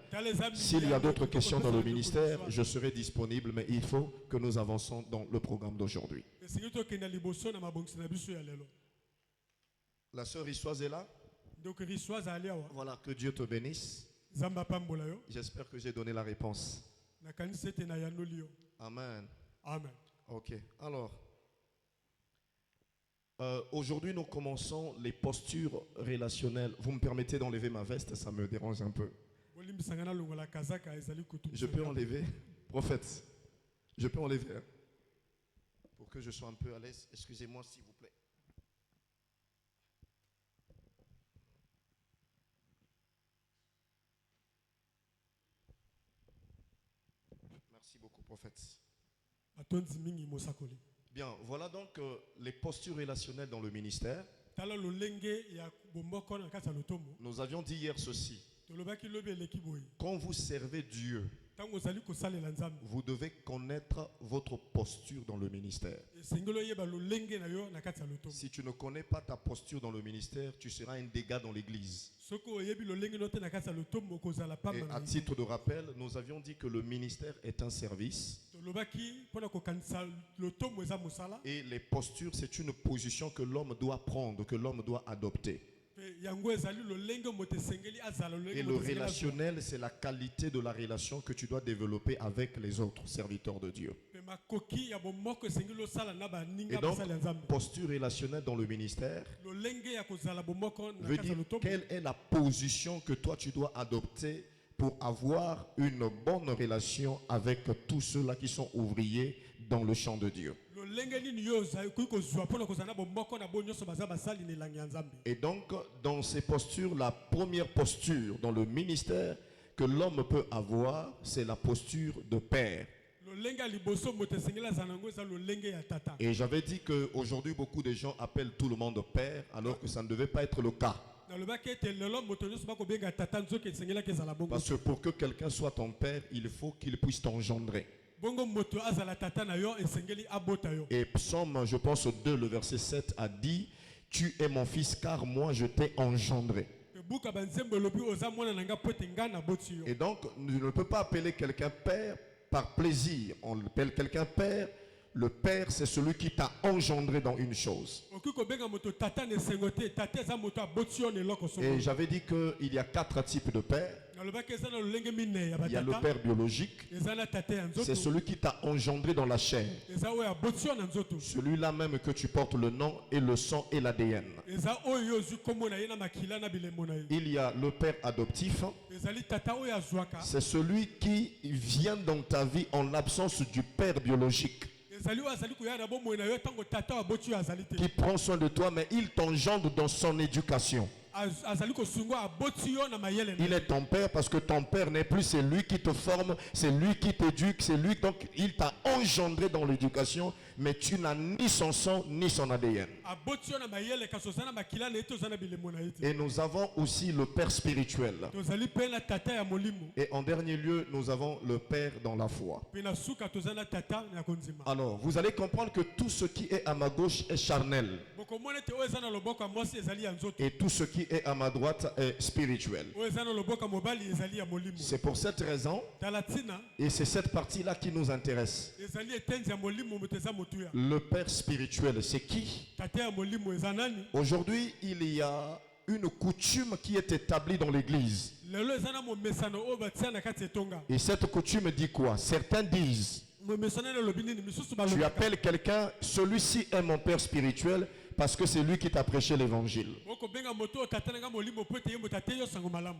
S'il y a d'autres questions dans le ministère, je serai disponible, mais il faut que nous avançons dans le programme d'aujourd'hui. La sœur Rissoise est là? Voilà, que Dieu te bénisse. J'espère que j'ai donné la réponse. Amen. Amen. Ok, alors... aujourd'hui, nous commençons les postures relationnelles. Vous me permettez d'enlever ma veste, ça me dérange un peu. Je peux enlever, prophète. Je peux enlever, hein, pour que je sois un peu à l'aise. Excusez-moi, s'il vous plaît. Merci beaucoup, prophète. Bien, voilà donc les postures relationnelles dans le ministère. Nous avions dit hier ceci. Quand vous servez Dieu, vous devez connaître votre posture dans le ministère. Si tu ne connais pas ta posture dans le ministère, tu seras un dégât dans l'église. Et à titre de rappel, nous avions dit que le ministère est un service. Et les postures, c'est une position que l'homme doit prendre, que l'homme doit adopter. Et le relationnel, c'est la qualité de la relation que tu dois développer avec les autres serviteurs de Dieu. Et donc, posture relationnelle dans le ministère veut dire quelle est la position que toi tu dois adopter pour avoir une bonne relation avec tous ceux-là qui sont ouvriers dans le champ de Dieu. Et donc, dans ces postures, la première posture dans le ministère que l'homme peut avoir, c'est la posture de père. Et j'avais dit qu'aujourd'hui, beaucoup de gens appellent tout le monde père, alors que ça ne devait pas être le cas. Parce que pour que quelqu'un soit ton père, il faut qu'il puisse t'engendrer. Et Psaume, je pense 2, le verset 7 a dit: tu es mon fils car moi je t'ai engendré. Et donc, on ne peut pas appeler quelqu'un père par plaisir. On appelle quelqu'un père. Le père, c'est celui qui t'a engendré dans une chose. Et j'avais dit qu'il y a 4 types de pères. Il y a le père biologique. C'est celui qui t'a engendré dans la chair. Celui-là même que tu portes le nom et le sang et l'ADN. Il y a le père adoptif. C'est celui qui vient dans ta vie en l'absence du père biologique. Qui prend soin de toi, mais il t'engendre dans son éducation. Il est ton père parce que ton père n'est plus celui qui te forme, c'est lui qui t'éduque, c'est lui, donc il t'a engendré dans l'éducation, mais tu n'as ni son sang ni son ADN. Et nous avons aussi le père spirituel. Et en dernier lieu, nous avons le père dans la foi. Alors, vous allez comprendre que tout ce qui est à ma gauche est charnel. Et tout ce qui est à ma droite est spirituel. C'est pour cette raison, et c'est cette partie-là qui nous intéresse. Le père spirituel, c'est qui? Aujourd'hui, il y a une coutume qui est établie dans l'église. Et cette coutume dit quoi? Certains disent, tu appelles quelqu'un, celui-ci est mon père spirituel parce que c'est lui qui t'a prêché l'évangile.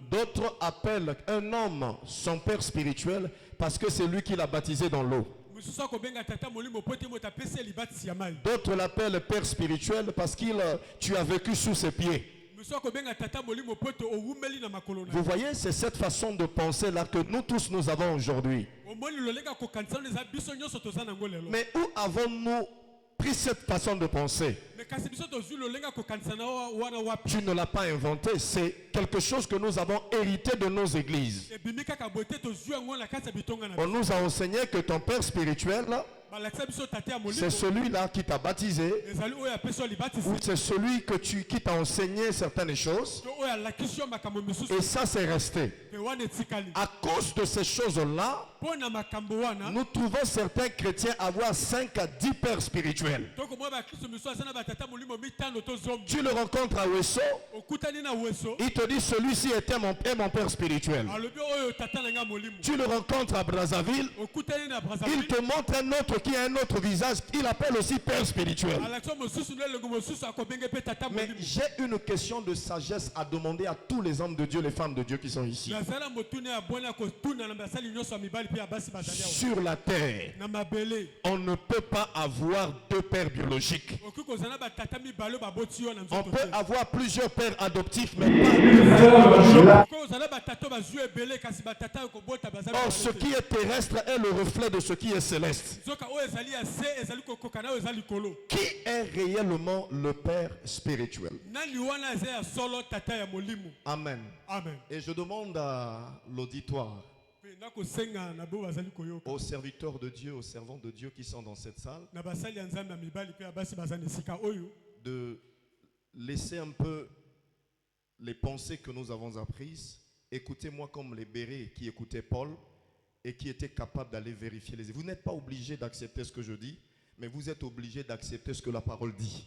D'autres appellent un homme son père spirituel parce que c'est lui qui l'a baptisé dans l'eau. D'autres l'appellent père spirituel parce que tu as vécu sous ses pieds. Vous voyez, c'est cette façon de penser là que nous tous nous avons aujourd'hui. Mais où avons-nous pris cette façon de penser? Tu ne l'as pas inventé, c'est quelque chose que nous avons hérité de nos églises. On nous a enseigné que ton père spirituel, c'est celui-là qui t'a baptisé, ou c'est celui qui t'a enseigné certaines choses, et ça c'est resté. À cause de ces choses-là, nous trouvons certains chrétiens avoir 5 à 10 pères spirituels. Tu le rencontres à Wesso, il te dit celui-ci était mon père spirituel. Tu le rencontres à Brazzaville, il te montre un autre qui a un autre visage, il appelle aussi père spirituel. Mais j'ai une question de sagesse à demander à tous les hommes de Dieu, les femmes de Dieu qui sont ici. Sur la terre, on ne peut pas avoir 2 pères biologiques. On peut avoir plusieurs pères adoptifs, mais pas 2 pères biologiques. Or, ce qui est terrestre est le reflet de ce qui est céleste. Qui est réellement le père spirituel? Amen. Et je demande à l'auditoire, aux serviteurs de Dieu, aux servants de Dieu qui sont dans cette salle, de laisser un peu les pensées que nous avons apprises. Écoutez-moi comme les bérets qui écoutaient Paul et qui étaient capables d'aller vérifier les... Vous n'êtes pas obligé d'accepter ce que je dis, mais vous êtes obligé d'accepter ce que la parole dit.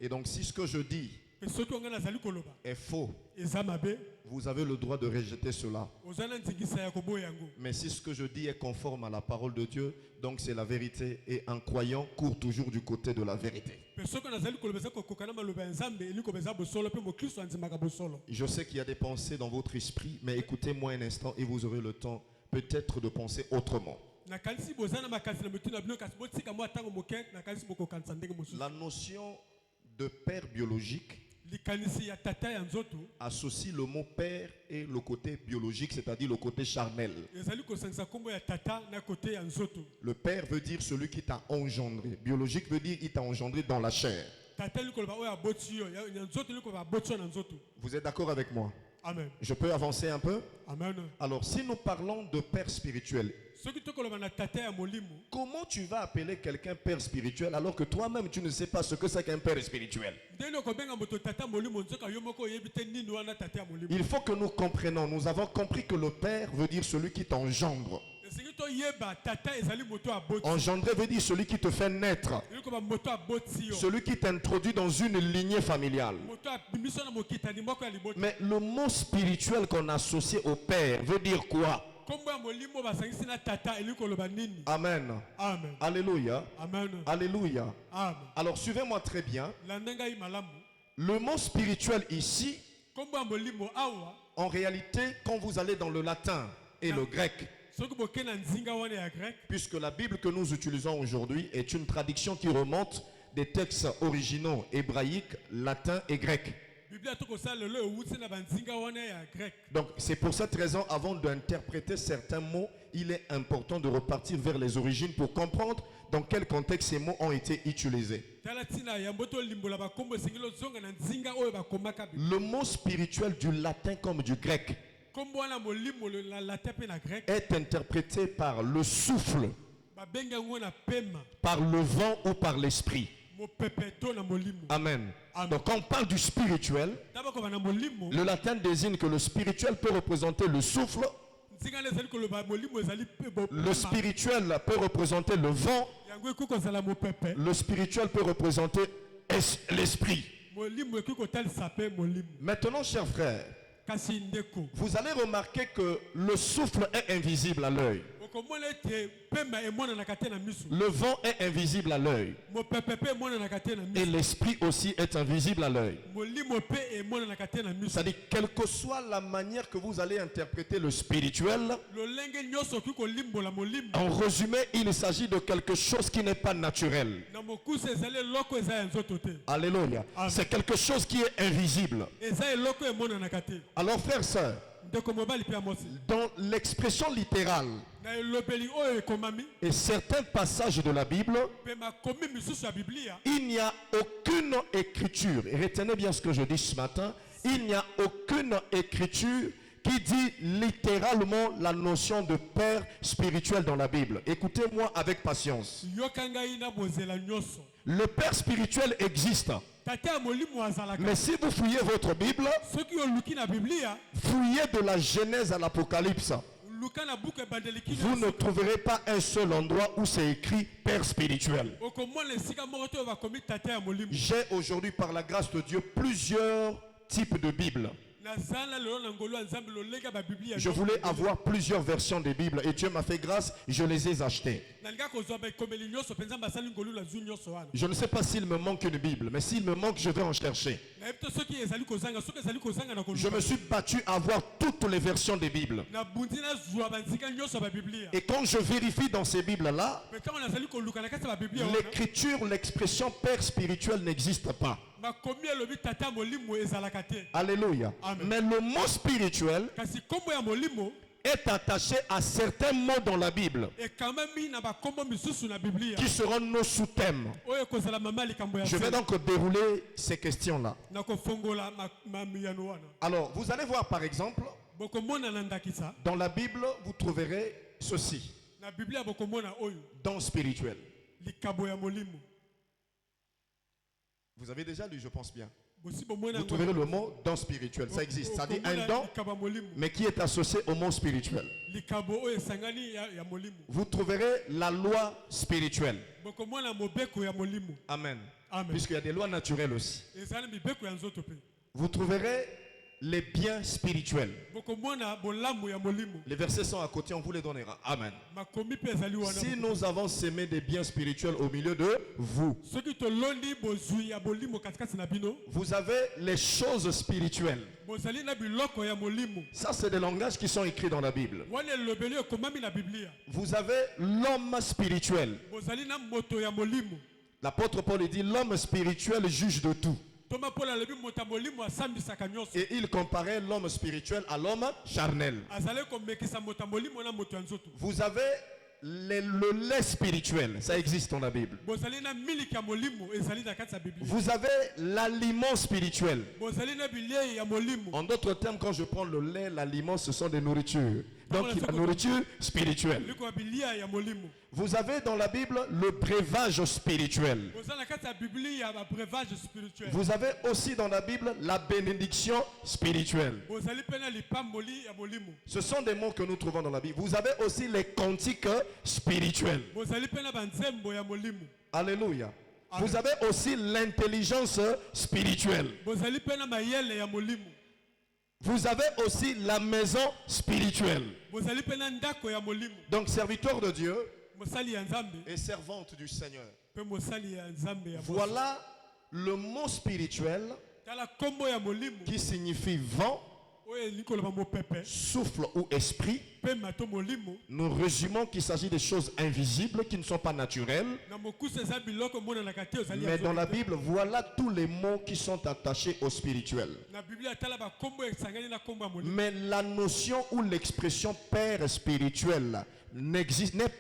Et donc si ce que je dis est faux, vous avez le droit de rejeter cela. Mais si ce que je dis est conforme à la parole de Dieu, donc c'est la vérité, et un croyant court toujours du côté de la vérité. Je sais qu'il y a des pensées dans votre esprit, mais écoutez-moi un instant et vous aurez le temps peut-être de penser autrement. La notion de père biologique associe le mot père et le côté biologique, c'est-à-dire le côté charnel. Le père veut dire celui qui t'a engendré. Biologique veut dire il t'a engendré dans la chair. Vous êtes d'accord avec moi? Amen. Je peux avancer un peu? Amen. Alors, si nous parlons de père spirituel, comment tu vas appeler quelqu'un père spirituel alors que toi-même tu ne sais pas ce que c'est qu'un père spirituel? Il faut que nous comprenions. Nous avons compris que le père veut dire celui qui t'engendre. Engendrer veut dire celui qui te fait naître, celui qui t'introduit dans une lignée familiale. Mais le mot spirituel qu'on associe au père veut dire quoi? Amen. Amen. Alléluia. Amen. Alléluia. Amen. Alors suivez-moi très bien. Le mot spirituel ici, en réalité, quand vous allez dans le latin et le grec, puisque la Bible que nous utilisons aujourd'hui est une traduction qui remonte des textes originaux hébraïques, latins et grecs. Donc c'est pour cette raison, avant d'interpréter certains mots, il est important de repartir vers les origines pour comprendre dans quel contexte ces mots ont été utilisés. Le mot spirituel du latin comme du grec est interprété par le souffle, par le vent ou par l'esprit. Amen. Donc quand on parle du spirituel, le latin désigne que le spirituel peut représenter le souffle, le spirituel peut représenter le vent, le spirituel peut représenter l'esprit. Maintenant, chers frères, vous allez remarquer que le souffle est invisible à l'œil. Le vent est invisible à l'œil. Et l'esprit aussi est invisible à l'œil. C'est-à-dire, quelle que soit la manière que vous allez interpréter le spirituel, en résumé, il s'agit de quelque chose qui n'est pas naturel. Alléluia. C'est quelque chose qui est invisible. Alors, frères et sœurs, dans l'expression littérale et certains passages de la Bible, il n'y a aucune écriture, et retenez bien ce que je dis ce matin, il n'y a aucune écriture qui dit littéralement la notion de père spirituel dans la Bible. Écoutez-moi avec patience. Le père spirituel existe. Mais si vous fouillez votre Bible, fouillez de la Genèse à l'Apocalypse, vous ne trouverez pas un seul endroit où c'est écrit père spirituel. J'ai aujourd'hui, par la grâce de Dieu, plusieurs types de Bibles. Je voulais avoir plusieurs versions des Bibles et Dieu m'a fait grâce, je les ai achetées. Je ne sais pas s'il me manque une Bible, mais s'il me manque, je vais en chercher. Je me suis battu à avoir toutes les versions des Bibles. Et quand je vérifie dans ces Bibles-là, l'écriture, l'expression père spirituel n'existe pas. Alléluia. Amen. Mais le mot spirituel est attaché à certains mots dans la Bible qui seront nos sous-thèmes. Je vais donc dérouler ces questions-là. Alors, vous allez voir par exemple, dans la Bible, vous trouverez ceci. Don spirituel. Vous avez déjà lu, je pense bien. Vous trouverez le mot don spirituel. Ça existe. Ça dit un don, mais qui est associé au mot spirituel. Vous trouverez la loi spirituelle. Amen. Puisqu'il y a des lois naturelles aussi. Vous trouverez les biens spirituels. Les versets sont à côté, on vous les donnera. Amen. Si nous avons semé des biens spirituels au milieu de vous, vous avez les choses spirituelles. Ça, c'est des langages qui sont écrits dans la Bible. Vous avez l'homme spirituel. L'apôtre Paul dit l'homme spirituel juge de tout. Et il comparait l'homme spirituel à l'homme charnel. Vous avez le lait spirituel, ça existe dans la Bible. Vous avez l'aliment spirituel. En d'autres termes, quand je prends le lait, l'aliment, ce sont des nourritures. Donc la nourriture spirituelle. Vous avez dans la Bible le breuvage spirituel. Vous avez aussi dans la Bible la bénédiction spirituelle. Ce sont des mots que nous trouvons dans la Bible. Vous avez aussi les cantiques spirituels. Alléluia. Vous avez aussi l'intelligence spirituelle. Vous avez aussi la maison spirituelle. Donc, serviteur de Dieu et servante du Seigneur. Voilà le mot spirituel qui signifie vent, souffle ou esprit, nous résumons qu'il s'agit des choses invisibles qui ne sont pas naturelles. Mais dans la Bible, voilà tous les mots qui sont attachés au spirituel. Mais la notion ou l'expression père spirituel n'est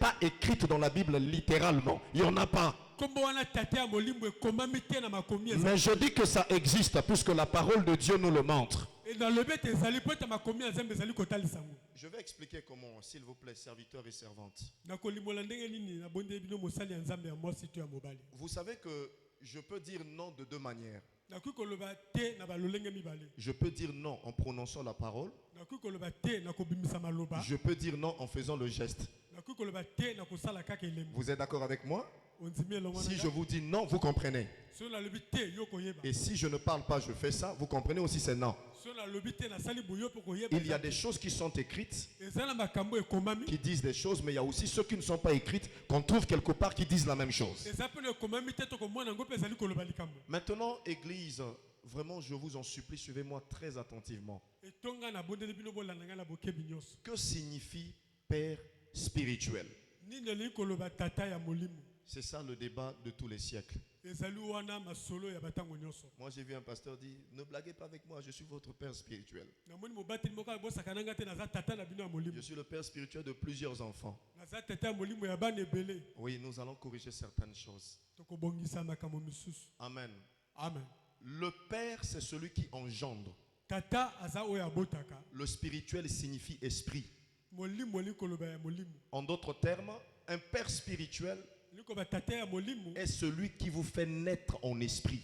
pas écrite dans la Bible littéralement. Il n'y en a pas. Mais je dis que ça existe puisque la parole de Dieu nous le montre. Je vais expliquer comment, s'il vous plaît, serviteurs et servantes. Vous savez que je peux dire non de deux manières. Je peux dire non en prononçant la parole. Je peux dire non en faisant le geste. Vous êtes d'accord avec moi? Si je vous dis non, vous comprenez. Et si je ne parle pas, je fais ça, vous comprenez aussi, c'est non. Il y a des choses qui sont écrites, qui disent des choses, mais il y a aussi ceux qui ne sont pas écrites, qu'on trouve quelque part qui disent la même chose. Maintenant, Église, vraiment, je vous en supplie, suivez-moi très attentivement. Que signifie Père spirituel? C'est ça le débat de tous les siècles. Moi j'ai vu un pasteur dire, ne blaguez pas avec moi, je suis votre père spirituel. Je suis le père spirituel de plusieurs enfants. Oui, nous allons corriger certaines choses. Amen. Amen. Le père, c'est celui qui engendre. Le spirituel signifie esprit. En d'autres termes, un père spirituel est celui qui vous fait naître en esprit.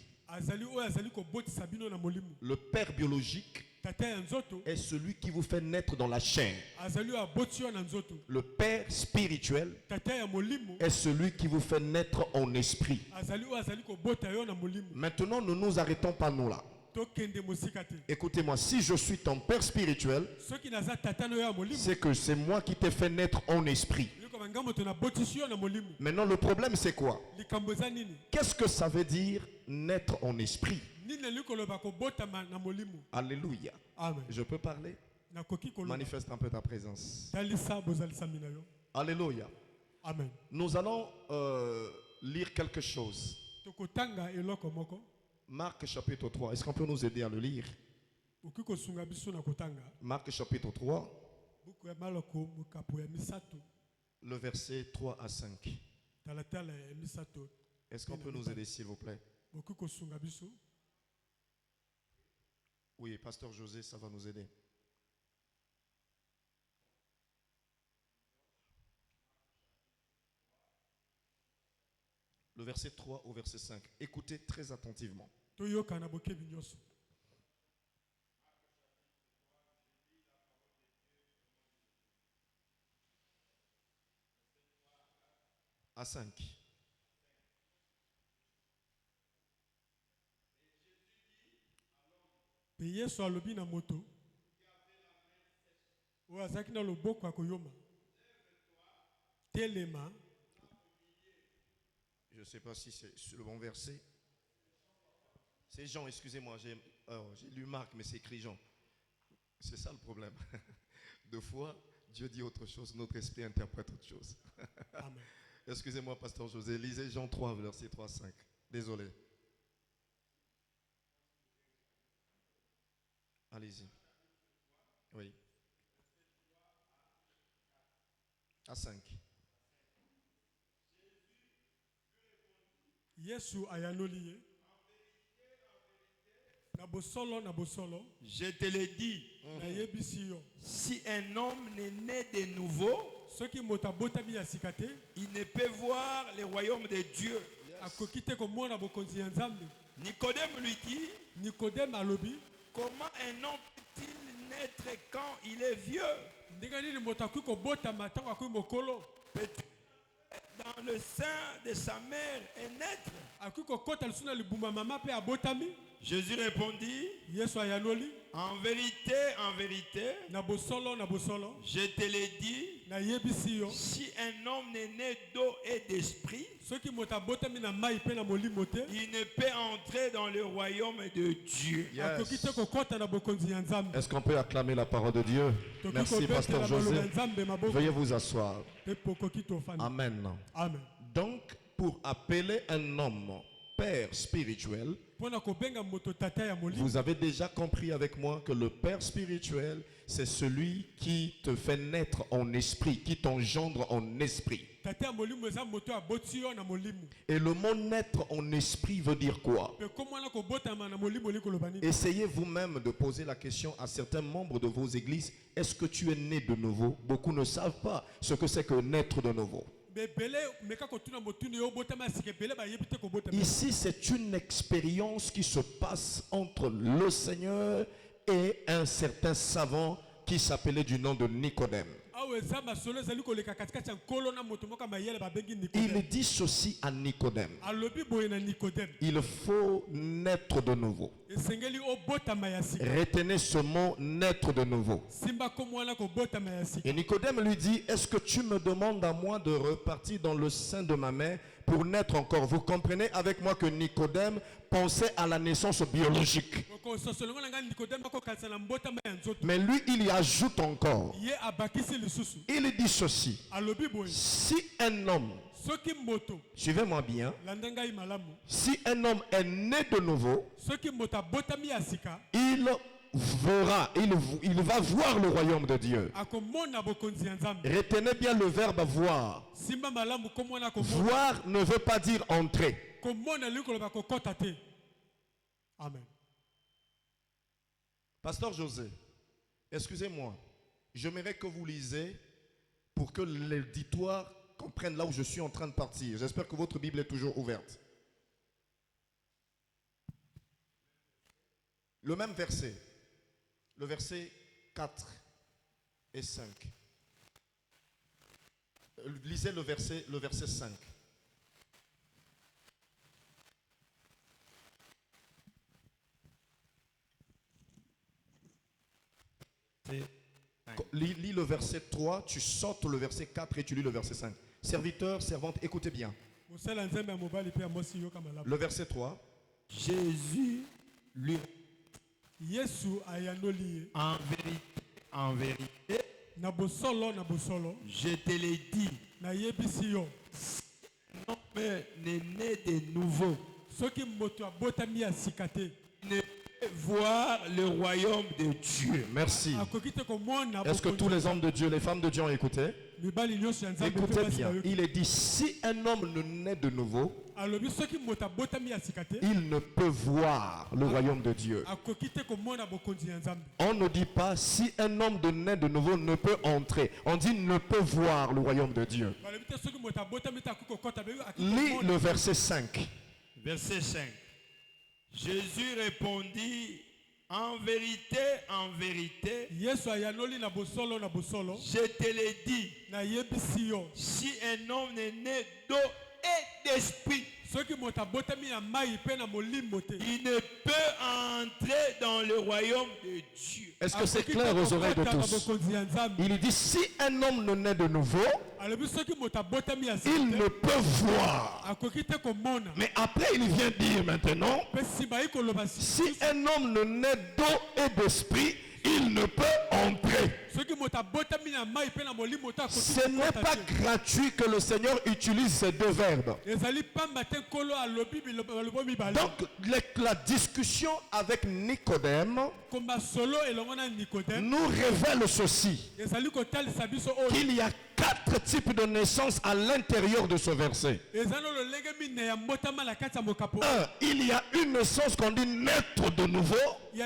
Le père biologique est celui qui vous fait naître dans la chair. Le père spirituel est celui qui vous fait naître en esprit. Maintenant, ne nous arrêtons pas nous là. Écoutez-moi, si je suis ton père spirituel, c'est que c'est moi qui t'ai fait naître en esprit. Maintenant, le problème c'est quoi? Qu'est-ce que ça veut dire naître en esprit? Alléluia. Amen. Je peux parler? Manifeste un peu ta présence. Alléluia. Amen. Nous allons lire quelque chose. Marc chapitre 3. Est-ce qu'on peut nous aider à le lire? Marc chapitre 3. Le verset 3 à 5. Est-ce qu'on peut nous aider s'il vous plaît? Oui, pasteur José, ça va nous aider. Le verset 3 au verset 5. Écoutez très attentivement. À 5. Je ne sais pas si c'est le bon verset. C'est Jean, excusez-moi, j'ai lu Marc, mais c'est écrit Jean. C'est ça le problème. Deux fois, Dieu dit autre chose, notre esprit interprète autre chose. Amen. Excusez-moi, pasteur José, lisez Jean 3, verset 3 à 5. Désolé. Allez-y. Oui. À 5. Yesu ayanoliye. Je te le dis, si un homme n'est né de nouveau, il ne peut voir le royaume de Dieu. Nicodème lui dit, comment un homme peut-il naître quand il est vieux? Peut-il dans le sein de sa mère et naître? Jésus répondit, Yesu ayanoli en vérité, na bosolo je te l'ai dit, na yebisi yo si un homme n'est né d'eau et d'esprit, soki moto abotami na mai pe na molimo te il ne peut entrer dans le royaume de Dieu. akoki te kokota na bokonzi ya Nzambe. Est-ce qu'on peut acclamer la parole de Dieu? Tokoki Merci, kobetela Pasteur maloba José. ya Nzambe maboko Veuillez vous asseoir. pe pokoki tofanda. Amen. Amen. Donc, pour appeler un homme père spirituel, Pona kobenga moto tata ya molimo. vous avez déjà compris avec moi que le père spirituel, c'est celui qui te fait naître en esprit, qui t'engendre en esprit. Tata ya molimo eza moto aboti yo na molimo. Et le mot naître en esprit veut dire quoi? Pe komo na kobotama na molimo likoloba nini? Essayez vous-même de poser la question à certains membres de vos églises, est-ce que tu es né de nouveau? Beaucoup ne savent pas ce que c'est que naître de nouveau. Ici, c'est une expérience qui se passe entre le Seigneur et un certain savant qui s'appelait du nom de Nicodème. Il dit ceci à Nicodème. Il faut naître de nouveau. Retenez ce mot, naître de nouveau. Et Nicodème lui dit, est-ce que tu me demandes à moi de repartir dans le sein de ma mère pour naître encore? Vous comprenez avec moi que Nicodème pensait à la naissance biologique. Mais lui, il y ajoute encore. Il dit ceci. Si un homme, suivez-moi bien, si un homme est né de nouveau, il va voir le royaume de Dieu. Retenez bien le verbe voir. Voir ne veut pas dire entrer. Amen. Pasteur José, excusez-moi, j'aimerais que vous lisez pour que l'auditoire comprenne là où je suis en train de partir. J'espère que votre Bible est toujours ouverte. Le même verset, le verset 4 et 5. Lisez le verset 5. Lis le verset 3, tu sautes le verset 4 et tu lis le verset 5. Serviteur, servante, écoutez bien. Le verset 3. Jésus lui en vérité, je te l'ai dit, non mais n'est né de nouveau, ne voir le royaume de Dieu. Merci. Est-ce que tous les hommes de Dieu, les femmes de Dieu ont écouté? Écoutez bien. Il est dit, si un homme ne naît de nouveau, il ne peut voir le royaume de Dieu. On ne dit pas si un homme naît de nouveau ne peut entrer. On dit ne peut voir le royaume de Dieu. Lis le verset 5. Verset 5. Jésus répondit, en vérité, je te l'ai dit, si un homme est né d'eau et d'esprit, il ne peut entrer dans le royaume de Dieu. Est-ce que c'est clair aux oreilles de tous? Il dit, si un homme ne naît de nouveau, il ne peut voir. Mais après, il vient dire maintenant, si un homme ne naît d'eau et d'esprit, il ne peut entrer. Ce n'est pas gratuit que le Seigneur utilise ces deux verbes. Donc, la discussion avec Nicodème nous révèle ceci, qu'il y a 4 types de naissance à l'intérieur de ce verset. 1. Il y a une naissance qu'on dit naître de nouveau. Il y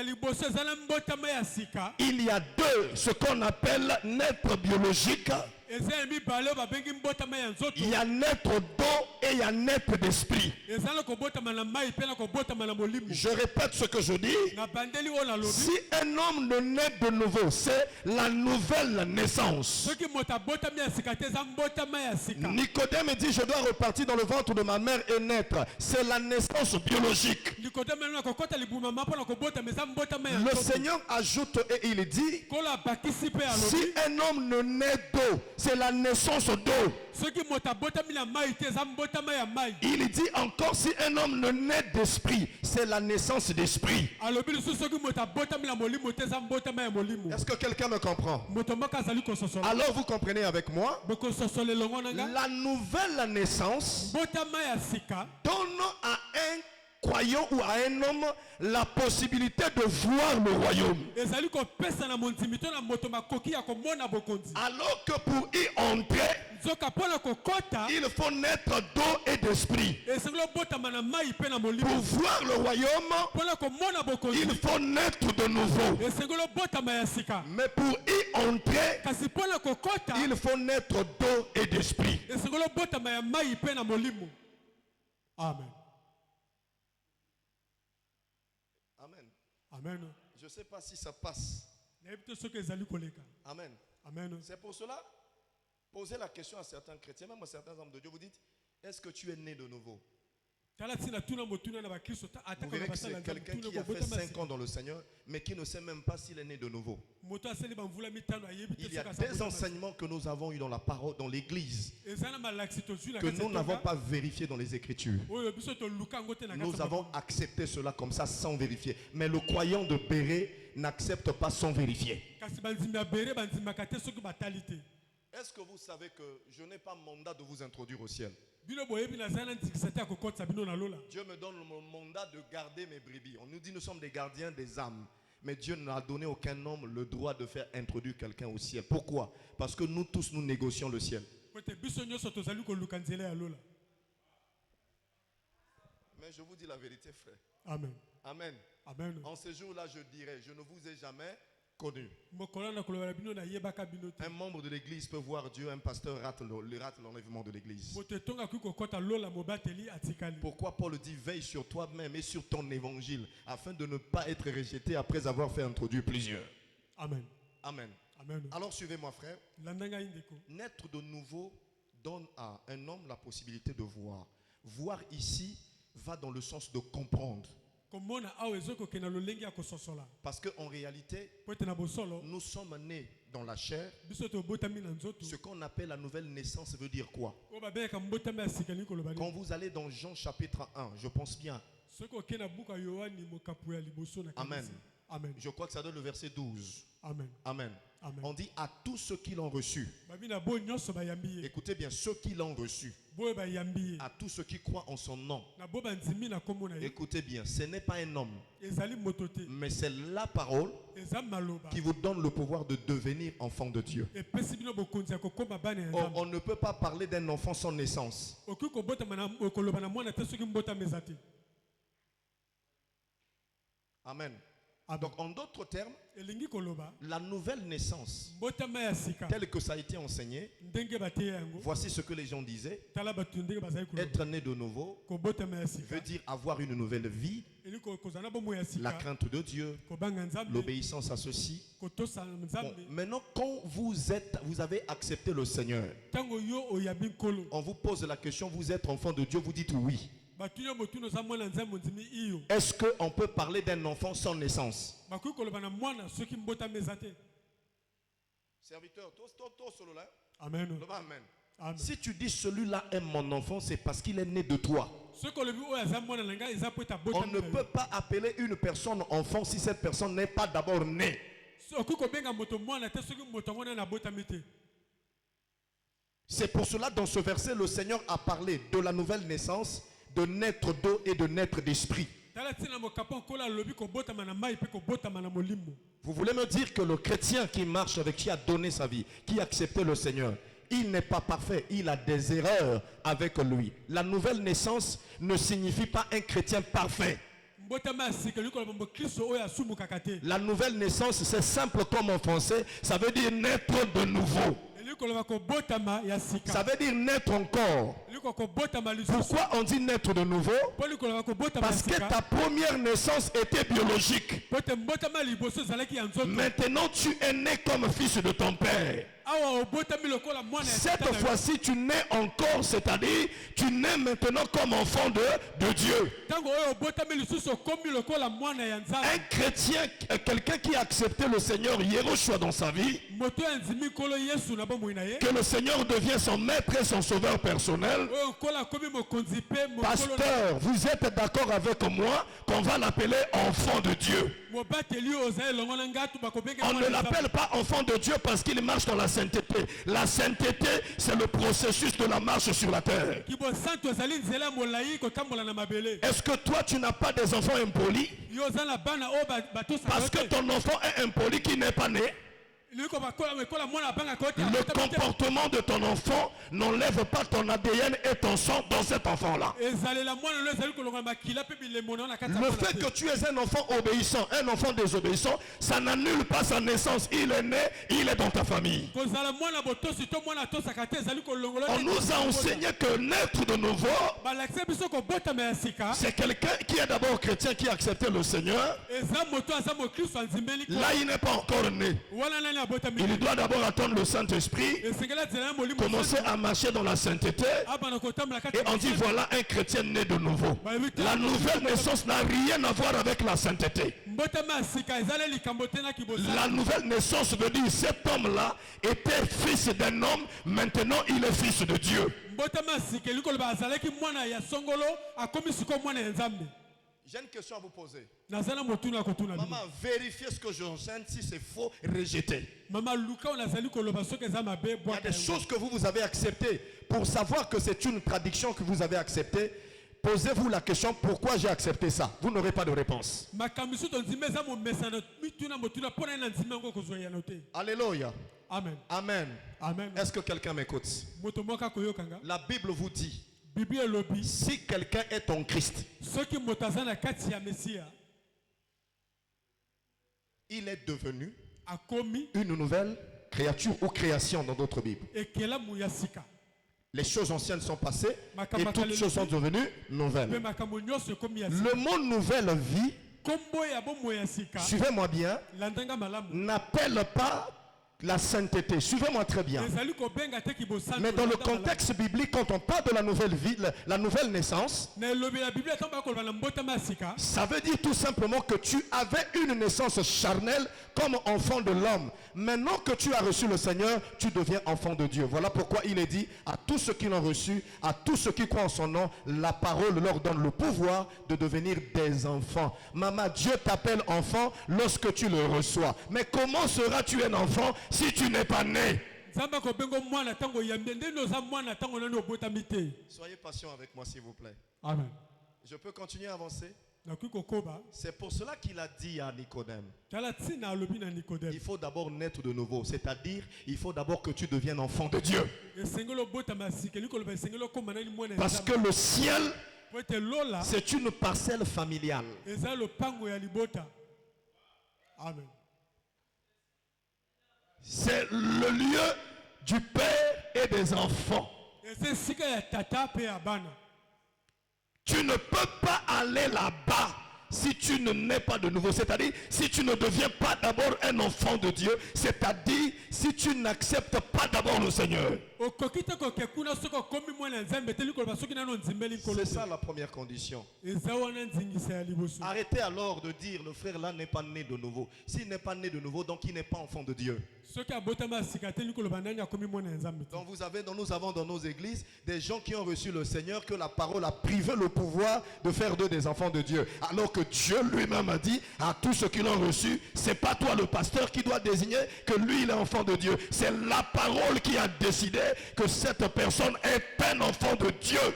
a 2, ce qu'on appelle naître biologique. Il y a naître d'eau et il y a naître d'esprit. Je répète ce que je dis. Si un homme ne naît de nouveau, c'est la nouvelle naissance. Nicodème dit, je dois repartir dans le ventre de ma mère et naître. C'est la naissance biologique. Le Seigneur ajoute et il dit, si un homme ne naît d'eau, c'est la naissance d'eau. Il dit encore, si un homme ne naît d'esprit, c'est la naissance d'esprit. Est-ce que quelqu'un me comprend? Alors vous comprenez avec moi? La nouvelle naissance donne à un croyant ou à un homme la possibilité de voir le royaume. Alors que pour y entrer, il faut naître d'eau et d'esprit. Pour voir le royaume, il faut naître de nouveau. Mais pour y entrer, il faut naître d'eau et d'esprit. Amen. Amen. Amen. Je ne sais pas si ça passe. Amen. Amen. C'est pour cela, posez la question à certains chrétiens, même à certains hommes de Dieu, vous dites, est-ce que tu es né de nouveau? Vous verrez que c'est quelqu'un qui a fait 5 ans dans le Seigneur, mais qui ne sait même pas s'il est né de nouveau. Il y a des enseignements que nous avons eu dans la parole, dans l'église, que nous n'avons pas vérifié dans les Écritures. Nous avons accepté cela comme ça sans vérifier. Mais le croyant de Béret n'accepte pas sans vérifier. Est-ce que vous savez que je n'ai pas mandat de vous introduire au ciel? Dieu me donne le mandat de garder mes brebis. On nous dit nous sommes des gardiens des âmes. Mais Dieu n'a donné à aucun homme le droit de faire introduire quelqu'un au ciel. Pourquoi? Parce que nous tous, nous négocions le ciel. Mais je vous dis la vérité, frère. Amen. Amen. Amen. En ce jour-là, je dirais, je ne vous ai jamais connu. Un membre de l'église peut voir Dieu, un pasteur rate l'enlèvement de l'église. Pourquoi Paul dit veille sur toi-même et sur ton évangile afin de ne pas être rejeté après avoir fait introduire plusieurs. Amen. Amen. Amen. Alors suivez-moi, frère. Naître de nouveau donne à un homme la possibilité de voir. Voir ici va dans le sens de comprendre. Parce qu'en réalité, nous sommes nés dans la chair. Ce qu'on appelle la nouvelle naissance veut dire quoi? Quand vous allez dans Jean chapitre 1, je pense bien. Amen. Amen. Je crois que ça donne le verset 12. Amen. Amen. Amen. On dit à tous ceux qui l'ont reçu. Écoutez bien, ceux qui l'ont reçu. À tous ceux qui croient en son nom. Écoutez bien, ce n'est pas un homme, mais c'est la parole qui vous donne le pouvoir de devenir enfant de Dieu. Or, on ne peut pas parler d'un enfant sans naissance. Amen. Donc en d'autres termes, la nouvelle naissance, telle que ça a été enseigné, voici ce que les gens disaient. Être né de nouveau veut dire avoir une nouvelle vie, la crainte de Dieu, l'obéissance à ceci. Bon, maintenant, quand vous avez accepté le Seigneur, on vous pose la question, vous êtes enfant de Dieu, vous dites oui. Est-ce qu'on peut parler d'un enfant sans naissance? Serviteur, Amen. Amen. Amen. Si tu dis celui-là est mon enfant, c'est parce qu'il est né de toi. On ne peut pas appeler une personne enfant si cette personne n'est pas d'abord née. C'est pour cela dans ce verset le Seigneur a parlé de la nouvelle naissance, de naître d'eau et de naître d'esprit. Vous voulez me dire que le chrétien qui marche avec, qui a donné sa vie, qui a accepté le Seigneur, il n'est pas parfait, il a des erreurs avec lui. La nouvelle naissance ne signifie pas un chrétien parfait. La nouvelle naissance, c'est simple comme en français, ça veut dire naître de nouveau. Ça veut dire naître encore. Pourquoi on dit naître de nouveau? Parce que ta première naissance était biologique. Maintenant tu es né comme fils de ton père. Cette fois-ci tu nais encore, c'est-à-dire tu nais maintenant comme enfant de Dieu. Un chrétien, quelqu'un qui a accepté le Seigneur Yeshua dans sa vie, que le Seigneur devient son maître et son sauveur personnel. Pasteur, vous êtes d'accord avec moi qu'on va l'appeler enfant de Dieu? On ne l'appelle pas enfant de Dieu parce qu'il marche dans la sainteté. La sainteté, c'est le processus de la marche sur la terre. Est-ce que toi, tu n'as pas des enfants impolis? Parce que ton enfant est impoli qui n'est pas né. Le comportement de ton enfant n'enlève pas ton ADN et ton sang dans cet enfant-là. Le fait que tu es un enfant obéissant, un enfant désobéissant, ça n'annule pas sa naissance. Il est né, il est dans ta famille. On nous a enseigné que naître de nouveau, c'est quelqu'un qui est d'abord chrétien, qui a accepté le Seigneur. Là, il n'est pas encore né. Il doit d'abord attendre le Saint-Esprit, commencer à marcher dans la sainteté, et on dit voilà un chrétien né de nouveau. La nouvelle naissance n'a rien à voir avec la sainteté. La nouvelle naissance veut dire cet homme-là était fils d'un homme, maintenant il est fils de Dieu. J'ai une question à vous poser. Maman, vérifiez ce que j'enseigne. Si c'est faux, rejetez. Il y a des choses que vous avez acceptées. Pour savoir que c'est une traduction que vous avez acceptée, posez-vous la question, pourquoi j'ai accepté ça? Vous n'aurez pas de réponse. Alléluia. Amen. Amen. Amen. Est-ce que quelqu'un m'écoute? La Bible vous dit, si quelqu'un est en Christ, il est devenu une nouvelle créature ou création dans d'autres Bibles. Les choses anciennes sont passées et toutes choses sont devenues nouvelles. Le mot nouvelle vie, suivez-moi bien, n'appelle pas la sainteté. Suivez-moi très bien. Mais dans le contexte biblique, quand on parle de la nouvelle vie, la nouvelle naissance, ça veut dire tout simplement que tu avais une naissance charnelle comme enfant de l'homme. Maintenant que tu as reçu le Seigneur, tu deviens enfant de Dieu. Voilà pourquoi il est dit à tous ceux qui l'ont reçu, à tous ceux qui croient en son nom, la parole leur donne le pouvoir de devenir des enfants. Maman, Dieu t'appelle enfant lorsque tu le reçois. Mais comment seras-tu un enfant si tu n'es pas né? Soyez patient avec moi, s'il vous plaît. Amen. Je peux continuer à avancer? C'est pour cela qu'il a dit à Nicodème, il faut d'abord naître de nouveau, c'est-à-dire il faut d'abord que tu deviennes enfant de Dieu. Parce que le ciel, c'est une parcelle familiale. Amen. C'est le lieu du père et des enfants. Tu ne peux pas aller là-bas si tu ne nais pas de nouveau. C'est-à-dire, si tu ne deviens pas d'abord un enfant de Dieu, c'est-à-dire, si tu n'acceptes pas d'abord le Seigneur. C'est ça la première condition. Arrêtez alors de dire, le frère là n'est pas né de nouveau. S'il n'est pas né de nouveau, donc il n'est pas enfant de Dieu. Donc nous avons dans nos églises des gens qui ont reçu le Seigneur, que la parole a privé le pouvoir de faire d'eux des enfants de Dieu. Alors que Dieu lui-même a dit à tous ceux qui l'ont reçu, c'est pas toi le pasteur qui doit désigner que lui il est enfant de Dieu. C'est la parole qui a décidé que cette personne est un enfant de Dieu.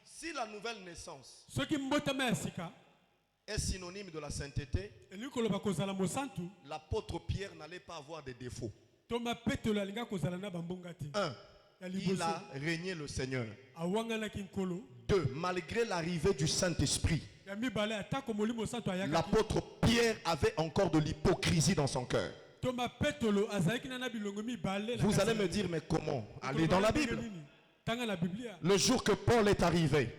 Si la nouvelle naissance est synonyme de la sainteté, l'apôtre Pierre n'allait pas avoir des défauts. 1. Il a régné le Seigneur. 2. Malgré l'arrivée du Saint-Esprit, l'apôtre Pierre avait encore de l'hypocrisie dans son cœur. Vous allez me dire, mais comment? Allez dans la Bible. Le jour que Paul est arrivé,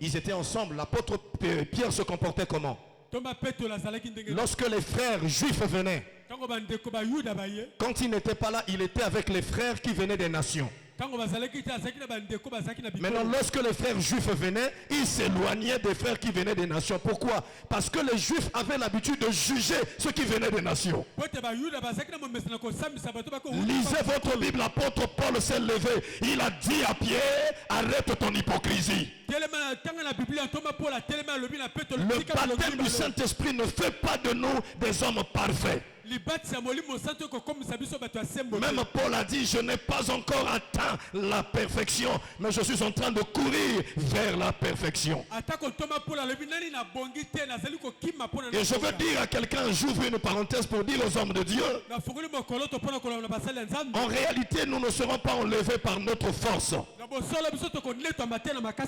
ils étaient ensemble. L'apôtre Pierre se comportait comment? Lorsque les frères juifs venaient, quand il n'était pas là, il était avec les frères qui venaient des nations. Maintenant, lorsque les frères juifs venaient, ils s'éloignaient des frères qui venaient des nations. Pourquoi? Parce que les juifs avaient l'habitude de juger ceux qui venaient des nations. Lisez votre Bible, l'apôtre Paul s'est levé. Il a dit à Pierre, arrête ton hypocrisie. Le baptême du Saint-Esprit ne fait pas de nous des hommes parfaits. Même Paul a dit, je n'ai pas encore atteint la perfection, mais je suis en train de courir vers la perfection. Et je veux dire à quelqu'un, j'ouvre une parenthèse pour dire aux hommes de Dieu, en réalité, nous ne serons pas enlevés par notre force.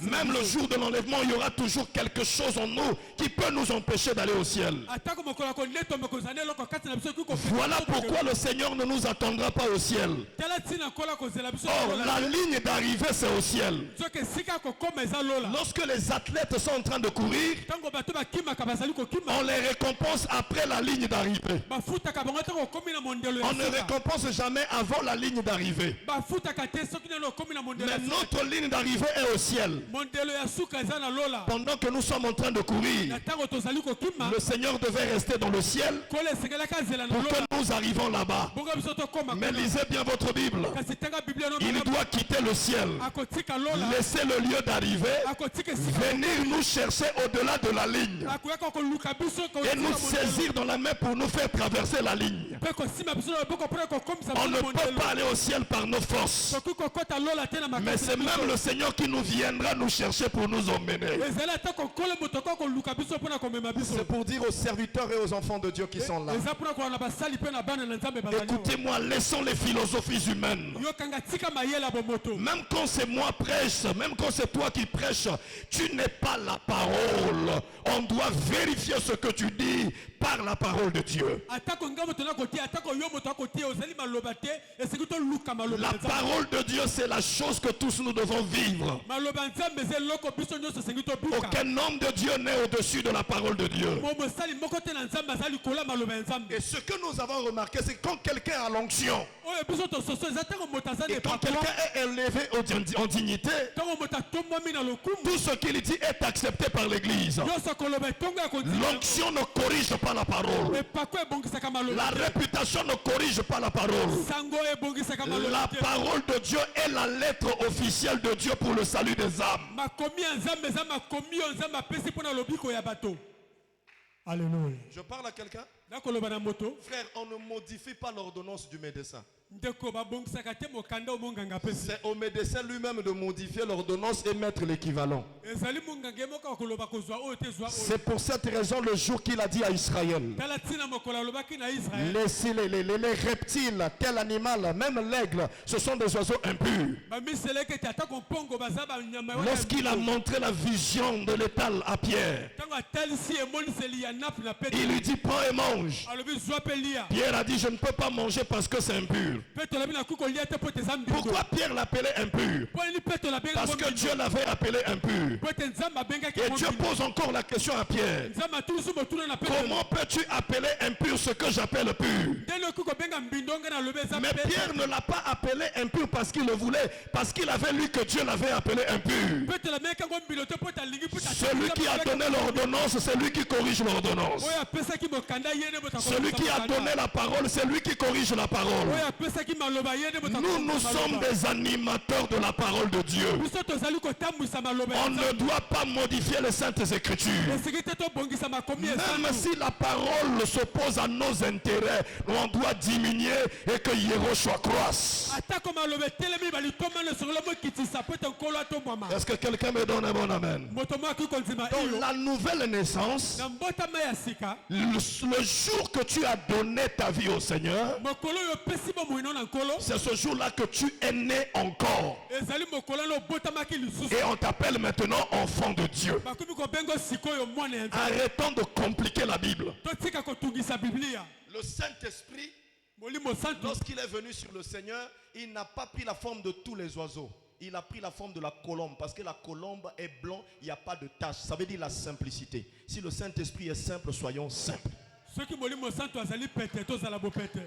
Même le jour de l'enlèvement, il y aura toujours quelque chose en nous qui peut nous empêcher d'aller au ciel. Voilà pourquoi le Seigneur ne nous attendra pas au ciel. Or, la ligne d'arrivée, c'est au ciel. Lorsque les athlètes sont en train de courir, on les récompense après la ligne d'arrivée. On ne récompense jamais avant la ligne d'arrivée. Mais notre ligne d'arrivée est au ciel. Pendant que nous sommes en train de courir, le Seigneur devait rester dans le ciel pour que nous arrivons là-bas. Mais lisez bien votre Bible. Il doit quitter le ciel, laisser le lieu d'arrivée, venir nous chercher au-delà de la ligne et nous saisir dans la main pour nous faire traverser la ligne. On ne peut pas aller au ciel par nos forces, mais c'est même le Seigneur qui nous viendra nous chercher pour nous emmener. C'est pour dire aux serviteurs et aux enfants de Dieu qui sont là, écoutez-moi, laissons les philosophies humaines. Même quand c'est moi prêche, même quand c'est toi qui prêches, tu n'es pas la parole. On doit vérifier ce que tu dis par la parole de Dieu. La parole de Dieu, c'est la chose que tous nous devons vivre. Aucun homme de Dieu n'est au-dessus de la parole de Dieu. Et ce que nous avons remarqué, c'est quand quelqu'un a l'onction et quand quelqu'un est élevé en dignité, tout ce qu'il dit est accepté par l'Église. L'onction ne corrige pas la parole. La réputation ne corrige pas la parole. La parole de Dieu est la lettre officielle de Dieu pour le salut des âmes. Alléluia. Je parle à quelqu'un? Frère, on ne modifie pas l'ordonnance du médecin. C'est au médecin lui-même de modifier l'ordonnance et mettre l'équivalent. C'est pour cette raison le jour qu'il a dit à Israël, laissez les reptiles, tel animal, même l'aigle, ce sont des oiseaux impurs. Lorsqu'il a montré la vision de l'étal à Pierre, il lui dit, prends et mange. Pierre a dit, je ne peux pas manger parce que c'est impur. Pourquoi Pierre l'appelait impur? Parce que Dieu l'avait appelé impur. Et Dieu pose encore la question à Pierre, comment peux-tu appeler impur ce que j'appelle pur? Mais Pierre ne l'a pas appelé impur parce qu'il le voulait, parce qu'il avait lu que Dieu l'avait appelé impur. Celui qui a donné l'ordonnance, c'est lui qui corrige l'ordonnance. Celui qui a donné la parole, c'est lui qui corrige la parole. Nous sommes des animateurs de la parole de Dieu. On ne doit pas modifier les saintes écritures. Même si la parole s'oppose à nos intérêts, on doit diminuer et que Yéhoshua croisse. Est-ce que quelqu'un me donne un bon amen? Dans la nouvelle naissance, le jour que tu as donné ta vie au Seigneur, c'est ce jour-là que tu es né encore. Et on t'appelle maintenant enfant de Dieu. Arrêtons de compliquer la Bible. Le Saint-Esprit, molimo santu lorsqu'il est venu sur le Seigneur, il n'a pas pris la forme de tous les oiseaux. Il a pris la forme de la colombe, parce que la colombe est blanc, il n'y a pas de tache. Ça veut dire la simplicité. Si le Saint-Esprit est simple, soyons simples. soki molimo santu azali pete tozala bopete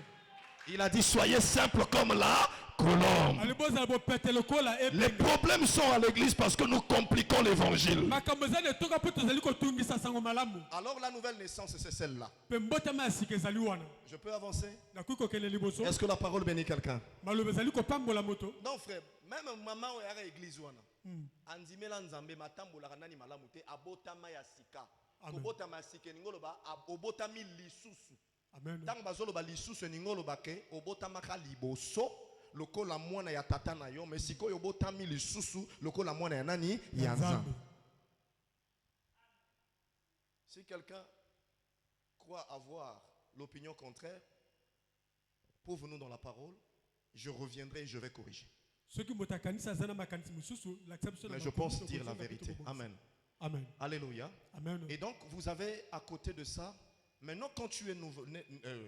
Il a dit soyez simples comme la colombe. ali bozala bopete lokola Les problèmes sont à l'église parce que nous compliquons l'évangile. makambo ezali etoka mpo tozali kotungisa sango malamu Alors la nouvelle naissance, c'est celle-là. mpe mbotama ya sika ezali wana Je peux avancer? nakoki kokende liboso Est-ce que la parole bénit quelqu'un? maloba ezali kopambola moto Non frère, même maman oyo yaka église wana. Andimela nzambe matambolaka nani malamu te abotama ya sika. Amen. Kobotama ya sika ningoloba obotami lisusu. amen Tango bazoloba lisusu ningoloba ke obotamaka liboso lokola mwana ya tata na yo, mais sikoyo obotami lisusu lokola mwana ya nani ya nzambe. Si quelqu'un croit avoir l'opinion contraire, prouve-nous dans la parole, je reviendrai et je vais corriger. soki moto akanisa aza na makanisi mosusu lakisa biso na Mais je makomi pense so dire la kozonga vérité. biso Amen. amen Alléluia. amen Et donc, vous avez à côté de ça, maintenant quand tu es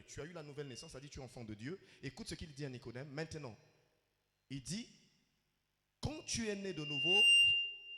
tu as eu la nouvelle naissance, ça dit tu es enfant de Dieu. Écoute ce qu'il dit à Nicodème. Maintenant, il dit, quand tu es né de nouveau,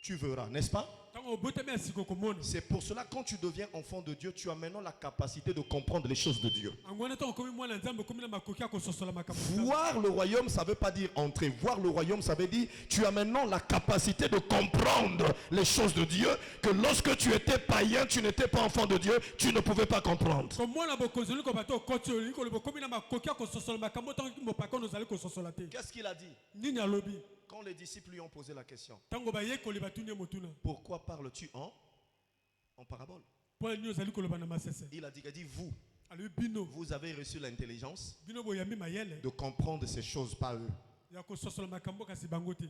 tu verras, n'est-ce pas? ntango obotami ya sika okomona C'est pour cela, quand tu deviens enfant de Dieu, tu as maintenant la capacité de comprendre les choses de Dieu. yango wana ntango okomi mwana nzambe okomi na makoki ya kososola makambo ya Nzambe. Voir le royaume, ça ne veut pas dire entrer. Voir le royaume, ça veut dire tu as maintenant la capacité de comprendre les choses de Dieu que lorsque tu étais païen, tu n'étais pas enfant de Dieu, tu ne pouvais pas comprendre. komona bokonzi olingo bato okoti olingi koloba okomi na makoki ya kososola makambo ntango mopaka ono ozali kososola te Qu'est-ce qu'il a dit? nini alobi Quand les disciples lui ont posé la question, ntango bayekoli batuni ye motuna pourquoi parles-tu en parabole? mpo nini ozali koloba na masese Il a dit, vous, alobi bino vous avez reçu l'intelligence bino boyambi mayele de comprendre ces choses, pas eux. ya kososola makambo kasi bango te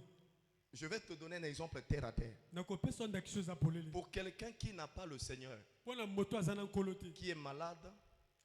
Je vais te donner un exemple terre à terre. nakopesa ndakiso eza polele Pour quelqu'un qui n'a pas le Seigneur, mpo na moto aza na nkolo te qui est malade,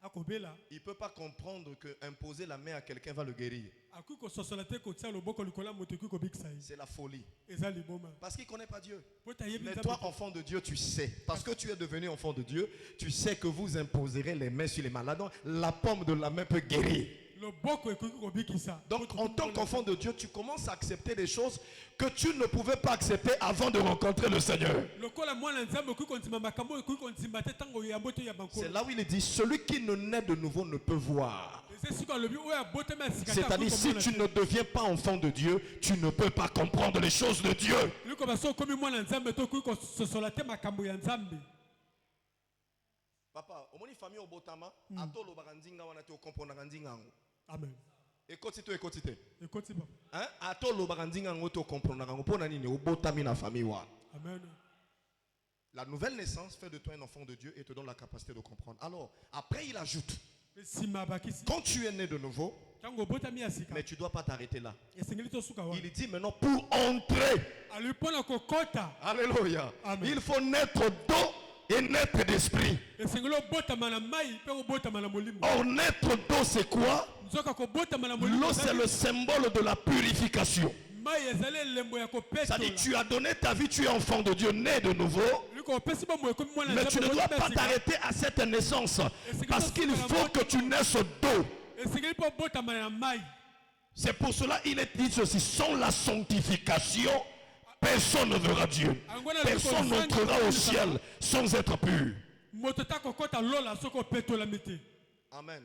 akobela il ne peut pas comprendre que imposer la main à quelqu'un va le guérir. akoki kososola te kotia loboko likolo ya moto ekoki kobikisa ye C'est la folie. eza liboma Parce qu'il ne connaît pas Dieu. mpo tayebi Mais nzambe toi, te. enfant de Dieu, tu sais. Parce que tu es devenu enfant de Dieu, tu sais que vous imposerez les mains sur les malades. Donc, la paume de la main peut guérir. loboko ekoki kobikisa Donc, en tant qu'enfant de Dieu, tu commences à accepter des choses que tu ne pouvais pas accepter avant de rencontrer le Seigneur. lokola mwana nzambe okoki kondima makambo oyo ekoki kondima te ntango oyambo te ya C'est bankolo là où il dit, celui qui ne naît de nouveau ne peut voir. eza sika alobi oyo abotami ya sika te C'est-à-dire, akoki si komona tu te. ne deviens pas enfant de Dieu, tu ne peux pas comprendre les choses de Dieu. likoba so okomi mwana nzambe te okoki kososola te makambo ya nzambe Papa, au moins, famille au botama, atolo baranzinga wana te comprendre nzinga ngo. amen Ekoti to ekoti te. ekoti papa Hein? Atolo baranzinga ngo to comprendre ngo pona nini obotami na famille wa. amen La nouvelle naissance fait de toi un enfant de Dieu et te donne la capacité de comprendre. Alors, après il ajoute, mpe nsima abakisi quand tu es né de nouveau, ntango obotami ya sika mais tu ne dois pas t'arrêter là. esengeli tosuka wana Il dit maintenant pour entrer. alobi mpo na kokɔta Alléluia. Amen. Il faut naître d'eau et naître d'esprit. esengeli obotama na mai mpe kobotama na molimo Or, naître d'eau, c'est quoi? nzoka kobotama na molimo L'eau, c'est le symbole de la purification. mai ezali elembo ya Ça dit, kopetola tu as donné ta vie, tu es enfant de Dieu, né de nouveau. liko opesi bomoi ekomi mwana Mais tu ne nzambe dois obotami ya pas sika. t'arrêter à cette naissance. Parce qu'il faut que tu naisses d'eau. esengeli mpo obotama na mai C'est pour cela qu'il est dit ceci. Sans la sanctification, personne ne verra Dieu. Personne n'entrera au ciel sans être pur. moto ta kokɔta lola soki opetolami te Amen.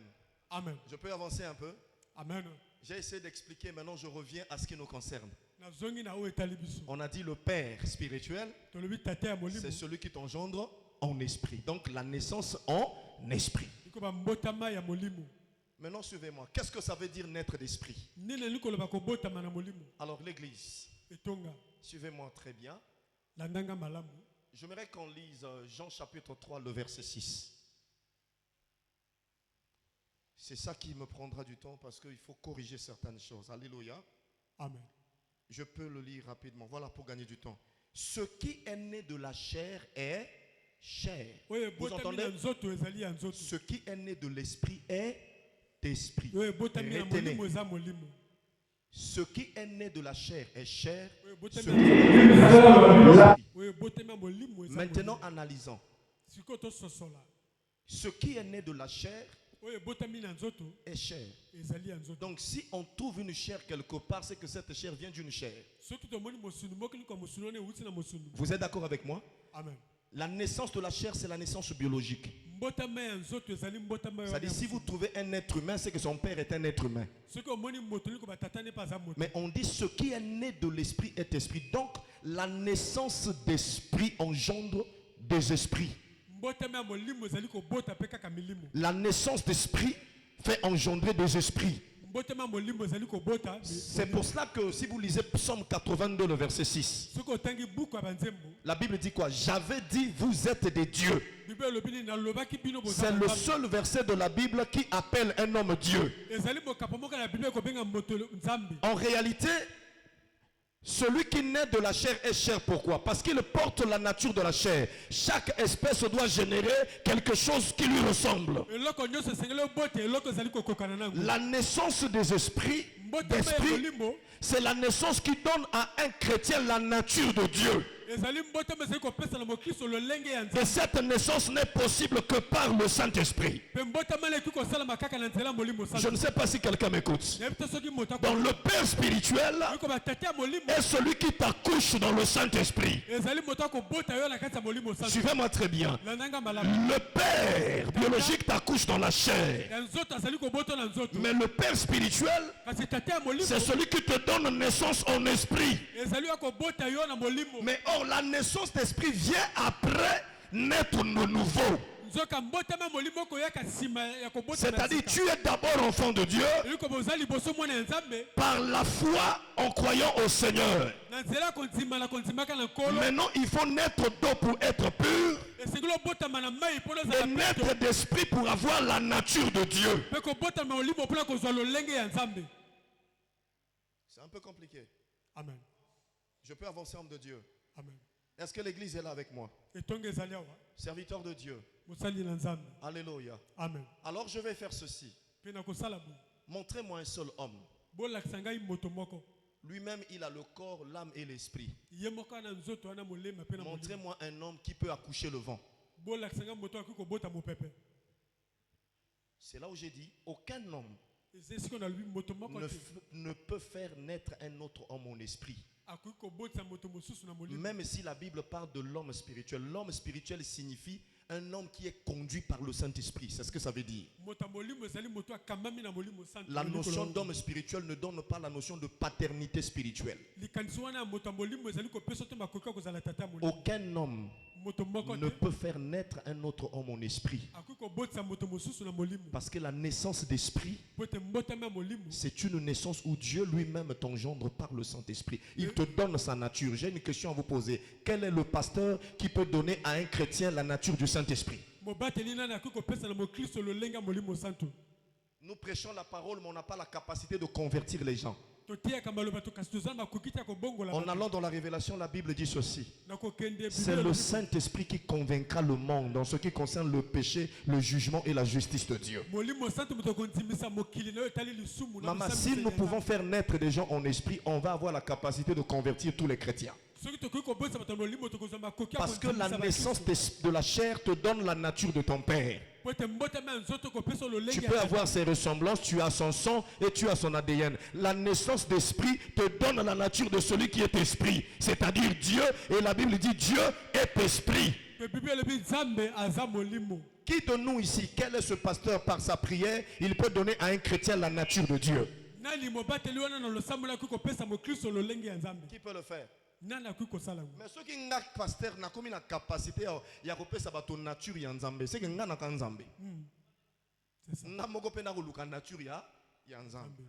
amen Je peux avancer un peu? amen J'ai essayé d'expliquer, maintenant je reviens à ce qui nous concerne. nazongi na oyo etali biso On a dit le Père spirituel, tolobi tata ya molimo c'est celui qui t'engendre en esprit. Donc la naissance en esprit. liko bambotama ya molimo Maintenant suivez-moi. Qu'est-ce que ça veut dire naître d'esprit? nini likoloba kobotama na molimo Alors l'église, etonga suivez-moi très bien. landanga malamu J'aimerais qu'on lise Jean chapitre 3, le verset 6. C'est ça qui me prendra du temps parce qu'il faut corriger certaines choses. Alléluia. amen Je peux le lire rapidement. Voilà pour gagner du temps. Ce qui est né de la chair est chair. oyo Vous ebotami na entendez? nzoto ezali ya nzoto Ce qui est né de l'esprit est esprit. oyo ebotami ya Retenez. molimo eza molimo Ce qui est né de la chair est chair. oyo Ce ebotami qui est né de l'esprit. oyo ebotami ya molimo eza Maintenant, analysons. sikoyo tososola Ce qui est né de la chair oyo ebotami na nzoto est chair. ezali ya nzoto. Donc si on trouve une chair quelque part, c'est que cette chair vient d'une chair. Soki tomoni mosuni mokili kwa mosuni wana euti na mosuni. Vous êtes d'accord avec moi? Amen. La naissance de la chair, c'est la naissance biologique. Mbotama ya nzoto ezali mbotama ya. C'est-à-dire si vous trouvez un être humain, c'est que son père est un être humain. Soki omoni moto liko batata ne pas za moto. Mais on dit ce qui est né de l'esprit est esprit. Donc la naissance d'esprit engendre des esprits. Mbotama ya molimo ezali ko bota pe kaka milimo. La naissance d'esprit fait engendrer des esprits. Mbotama molimo ezali ko bota. C'est pour cela que si vous lisez Psaume 82, le verset 6, Soki otangi buku ya banzembo. la Bible dit quoi? J'avais dit, vous êtes des dieux. Bible lobini na lobaki bino boza. C'est le seul verset de la Bible qui appelle un homme Dieu. Ezali mokapo moka na Bible ko benga moto nzambi. En réalité, celui qui naît de la chair est chair. Pourquoi? Parce qu'il porte la nature de la chair. Chaque espèce doit générer quelque chose qui lui ressemble. Eloko nyonso sengele bote eloko ezali ko kokana nango. La naissance des esprits, c'est la naissance qui donne à un chrétien la nature de Dieu. Et cette naissance n'est possible que par le Saint-Esprit. Je ne sais pas si quelqu'un m'écoute. Dans le Père spirituel est celui qui t'accouche dans le Saint-Esprit. Suivez-moi très bien. Le Père biologique t'accouche dans la chair. Mais le Père spirituel, c'est celui qui te donne naissance en esprit. Mais or, la naissance d'esprit vient après naître de nouveau. C'est-à-dire, tu es d'abord enfant de Dieu par la foi en croyant au Seigneur. Maintenant, il faut naître d'eau pour être pur et naître d'esprit pour avoir la nature de Dieu. C'est un peu compliqué. Amen. Je peux avancer homme de Dieu. Amen. Est-ce que l'église est là avec moi? Serviteur de Dieu. Alléluia. Amen. Alors je vais faire ceci. Montrez-moi un seul homme. Lui-même, il a le corps, l'âme et l'esprit. Montrez-moi un homme qui peut accoucher le vent. C'est là où j'ai dit, aucun homme ne peut faire naître un autre homme en esprit. Même si la Bible parle de l'homme spirituel signifie un homme qui est conduit par le Saint-Esprit. C'est ce que ça veut dire. La notion d'homme spirituel ne donne pas la notion de paternité spirituelle. Aucun homme ne peut faire naître un autre homme en esprit. Parce que la naissance d'esprit, c'est une naissance où Dieu lui-même t'engendre par le Saint-Esprit. Il te donne sa nature. J'ai une question à vous poser. Quel est le pasteur qui peut donner à un chrétien la nature du Saint-Esprit? Nous prêchons la parole, mais on n'a pas la capacité de convertir les gens. En allant dans la révélation, la Bible dit ceci. C'est le Saint-Esprit qui convaincra le monde en ce qui concerne le péché, le jugement et la justice de Dieu. Maman, si nous pouvons faire naître des gens en esprit, on va avoir la capacité de convertir tous les chrétiens. Parce que la naissance de la chair te donne la nature de ton père. Tu peux avoir ses ressemblances, tu as son sang et tu as son ADN. La naissance d'esprit te donne la nature de celui qui est esprit, c'est-à-dire Dieu. Et la Bible dit Dieu est esprit. Qui de nous ici, quel est ce pasteur par sa prière, il peut donner à un chrétien la nature de Dieu? Qui peut le faire? Mais ceux qui ont pasteur n'a comme la capacité ya kopesa bato nature ya nzambe, c'est que ngana ka nzambe. Na moko pe na koluka nature ya nzambe.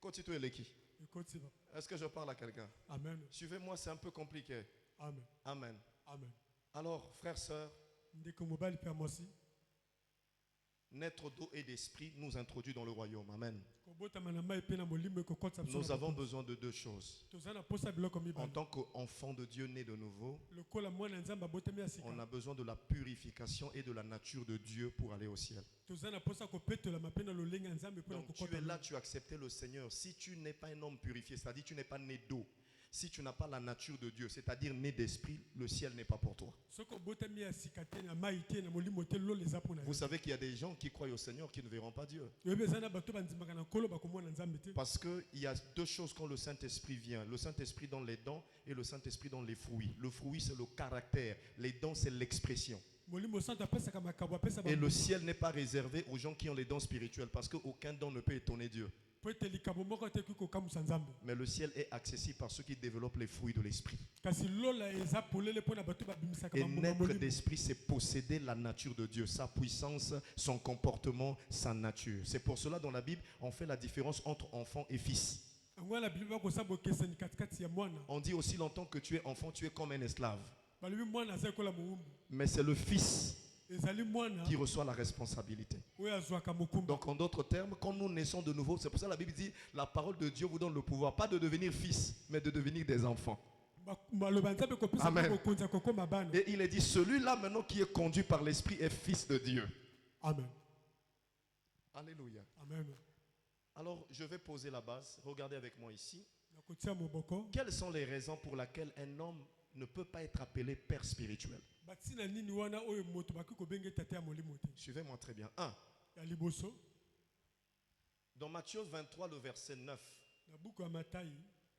Continue eleki. Est-ce que je parle à quelqu'un? Amen. Suivez-moi, c'est un peu compliqué. Amen. Amen. Amen. Alors, frères, sœurs, naître d'eau et d'esprit nous introduit dans le royaume. Amen. Nous avons besoin de deux choses. En tant qu'enfant de Dieu né de nouveau, on a besoin de la purification et de la nature de Dieu pour aller au ciel. Donc tu es là, tu as accepté le Seigneur. Si tu n'es pas un homme purifié, c'est-à-dire tu n'es pas né d'eau, Si tu n'as pas la nature de Dieu, c'est-à-dire né d'esprit, le ciel n'est pas pour toi. Vous savez qu'il y a des gens qui croient au Seigneur qui ne verront pas Dieu. Parce qu'il y a deux choses quand le Saint-Esprit vient. Le Saint-Esprit dans les dons et le Saint-Esprit dans les fruits. Le fruit, c'est le caractère. Les dons, c'est l'expression. Et le ciel n'est pas réservé aux gens qui ont les dons spirituels parce qu'aucun don ne peut étonner Dieu. Mais le ciel est accessible par ceux qui développent les fruits de l'esprit. Et naître d'esprit, c'est posséder la nature de Dieu, sa puissance, son comportement, sa nature. C'est pour cela dans la Bible, on fait la différence entre enfant et fils. On dit aussi longtemps que tu es enfant, tu es comme un esclave. Mais c'est le fils qui reçoit la responsabilité. Donc en d'autres termes, quand nous naissons de nouveau, c'est pour ça que la Bible dit, la parole de Dieu vous donne le pouvoir, pas de devenir fils, mais de devenir des enfants. Amen. Et il est dit, celui-là maintenant qui est conduit par l'Esprit est fils de Dieu. Amen. Alléluia. Amen. Alors je vais poser la base, regardez avec moi ici. Quelles sont les raisons pour lesquelles un homme ne peut pas être appelé père spirituel? Suivez-moi très bien. 1. Dans Matthieu 23, le verset 9,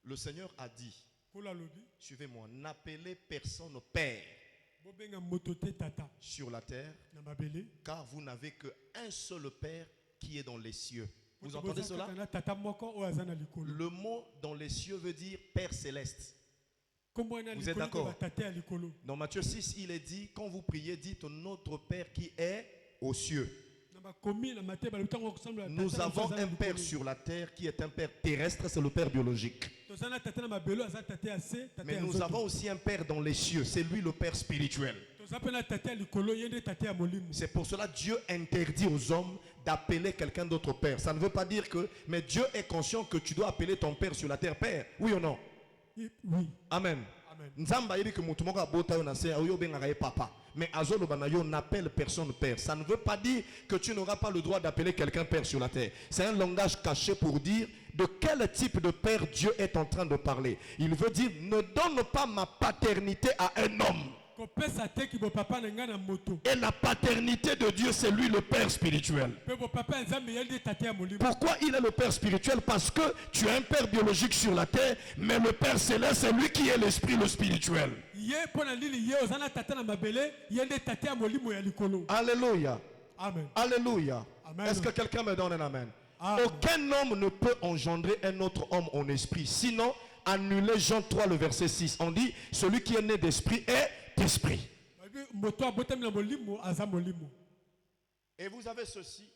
le Seigneur a dit, suivez-moi, n'appelez personne père sur la terre, car vous n'avez qu'un seul père qui est dans les cieux. Vous entendez cela? Le mot dans les cieux veut dire Père céleste. Vous êtes d'accord? Dans Matthieu 6, il est dit, quand vous priez, dites notre Père qui est aux cieux. Nous avons un Père sur la terre qui est un Père terrestre, c'est le Père biologique. Mais nous avons aussi un Père dans les cieux, c'est lui le Père spirituel. C'est pour cela que Dieu interdit aux hommes d'appeler quelqu'un d'autre Père. Ça ne veut pas dire que, mais Dieu est conscient que tu dois appeler ton Père sur la terre Père. Oui ou non? Oui. Amen. Mais Azolo n'appelle personne père. Ça ne veut pas dire que tu n'auras pas le droit d'appeler quelqu'un père sur la terre. C'est un langage caché pour dire de quel type de père Dieu est en train de parler. Il veut dire, ne donne pas ma paternité à un homme. Et la paternité de Dieu, c'est lui le Père spirituel. Pourquoi il est le Père spirituel? Parce que tu as un Père biologique sur la terre, mais le Père céleste, c'est lui qui est l'esprit, le spirituel. Alléluia. Amen. Alléluia. Est-ce que quelqu'un me donne un amen? Amen. Aucun homme ne peut engendrer un autre homme en esprit. Sinon, annulez Jean 3, le verset 6. On dit, celui qui est né d'esprit est d'esprit. Et vous avez ceci.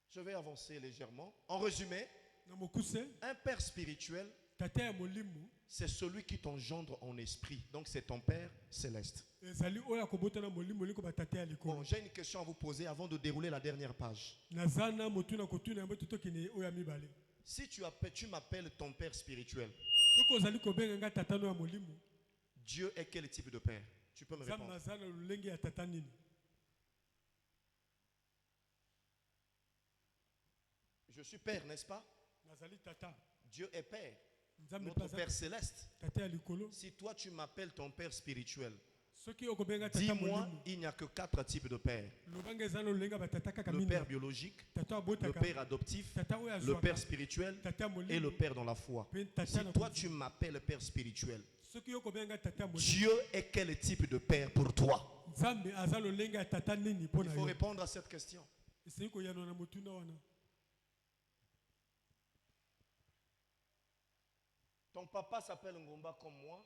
Je vais avancer légèrement. En résumé, un père spirituel, c'est celui qui t'engendre en esprit. Donc c'est ton Père céleste. Bon, j'ai une question à vous poser avant de dérouler la dernière page. Si tu m'appelles ton Père spirituel, Dieu est quel type de Père? Tu peux me répondre. Je suis Père, n'est-ce pas? Dieu est Père. Notre Père céleste. Si toi tu m'appelles ton Père spirituel, dis-moi, il n'y a que 4 types de pères. Le Père biologique, le Père adoptif, le Père spirituel et le Père dans la foi. Si toi tu m'appelles Père spirituel, Dieu est quel type de Père pour toi? Il faut répondre à cette question. Ton papa s'appelle Ngomba comme moi.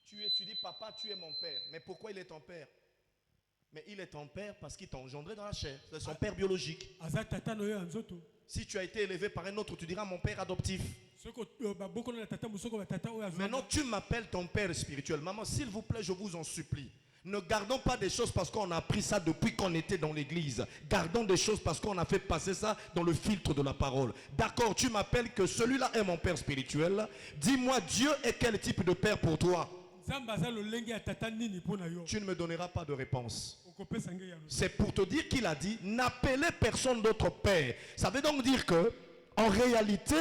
Tu dis, papa, tu es mon père. Mais pourquoi il est ton père? Mais il est ton père parce qu'il t'a engendré dans la chair. C'est son père biologique. Si tu as été élevé par un autre, tu diras mon père adoptif. Maintenant, tu m'appelles ton père spirituel. Maman, s'il vous plaît, je vous en supplie. Ne gardons pas des choses parce qu'on a appris ça depuis qu'on était dans l'église. Gardons des choses parce qu'on a fait passer ça dans le filtre de la parole. D'accord, tu m'appelles que celui-là est mon père spirituel. Dis-moi, Dieu est quel type de père pour toi? Tu ne me donneras pas de réponse. C'est pour te dire qu'il a dit, n'appelez personne d'autre père. Ça veut donc dire que, en réalité,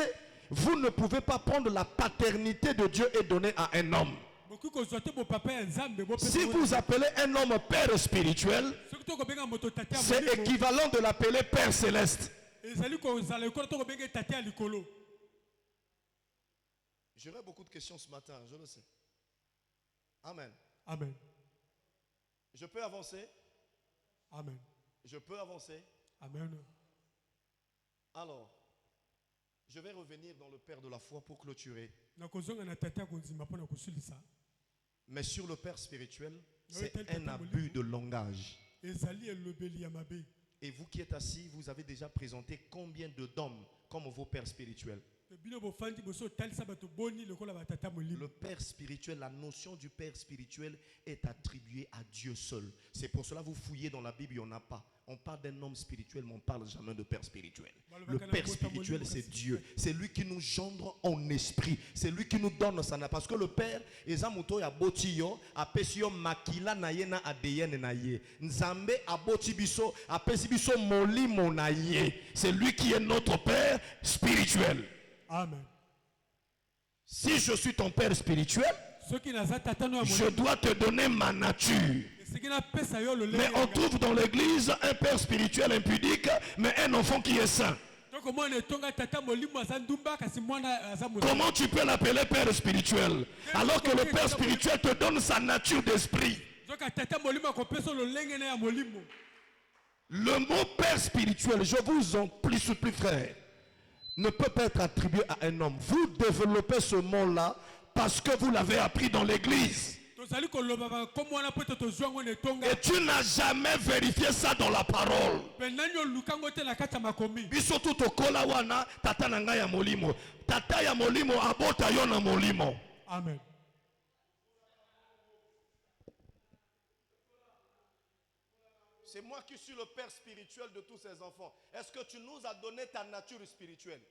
vous ne pouvez pas prendre la paternité de Dieu et donner à un homme. Si vous appelez un homme père spirituel, c'est équivalent de l'appeler père céleste. J'aurai beaucoup de questions ce matin, je le sais. Amen. Amen. Je peux avancer? Amen. Je peux avancer? Amen. Alors, je vais revenir dans le Père de la foi pour clôturer. Mais sur le Père spirituel, c'est un abus de langage. Et vous qui êtes assis, vous avez déjà présenté combien d'hommes comme vos pères spirituels? Le Père spirituel, la notion du Père spirituel est attribuée à Dieu seul. C'est pour cela que vous fouillez dans la Bible, il n'y en a pas. On parle d'un homme spirituel, mais on ne parle jamais de Père spirituel. Le Père spirituel, c'est Dieu. C'est lui qui nous gendre en esprit. C'est lui qui nous donne ça. Parce que le Père, ezamuto ya botiyo, apesio makila na ye na ADN na ye. Nzambe aboti biso, apesi biso molimo na ye. C'est lui qui est notre Père spirituel. Amen. Si je suis ton père spirituel, je dois te donner ma nature. Mais on trouve dans l'église un père spirituel impudique, mais un enfant qui est saint. Comment tu peux l'appeler père spirituel alors que le père spirituel te donne sa nature d'esprit? Le mot père spirituel, je vous en prie, frère, ne peut pas être attribué à un homme. Vous développez ce mot-là parce que vous l'avez appris dans l'église. Et tu n'as jamais vérifié ça dans la parole. Biso tout okola wana tata nanga ya molimo. Tata ya molimo abota yo na molimo. Amen. C'est moi qui suis le père spirituel de tous ces enfants. Est-ce que tu nous as donné ta nature spirituelle?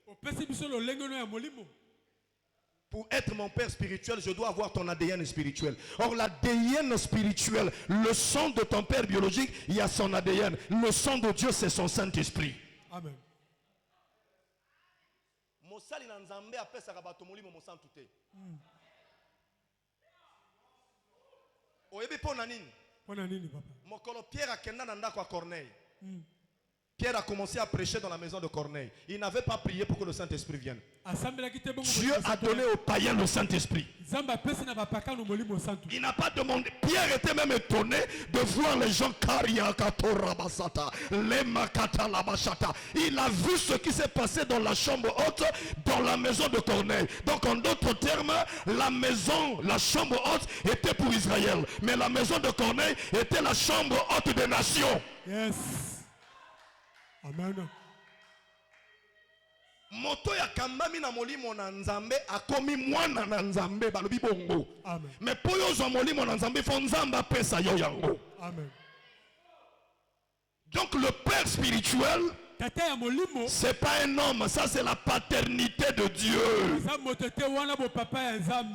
Pour être mon père spirituel, je dois avoir ton ADN spirituel. Or, l'ADN spirituel, le sang de ton père biologique, il y a son ADN. Le sang de Dieu, c'est son Saint-Esprit. Amen. Pierre a commencé à prêcher dans la maison de Corneille. Il n'avait pas prié pour que le Saint-Esprit vienne. Dieu a donné aux païens le Saint-Esprit. Il n'a pas demandé. Pierre était même étonné de voir les gens. Il a vu ce qui s'est passé dans la chambre haute, dans la maison de Corneille. Donc en d'autres termes, la chambre haute était pour Israël. Mais la maison de Corneille était la chambre haute des nations. Yes. Amen. Moto ya kambami na molimo na nzambe akomi mwana na nzambe balobi bongo. Amen. Mais poyo zo molimo na nzambe fo nzamba pesa yo yango. Amen. Donc le père spirituel, c'est pas un homme, ça c'est la paternité de Dieu.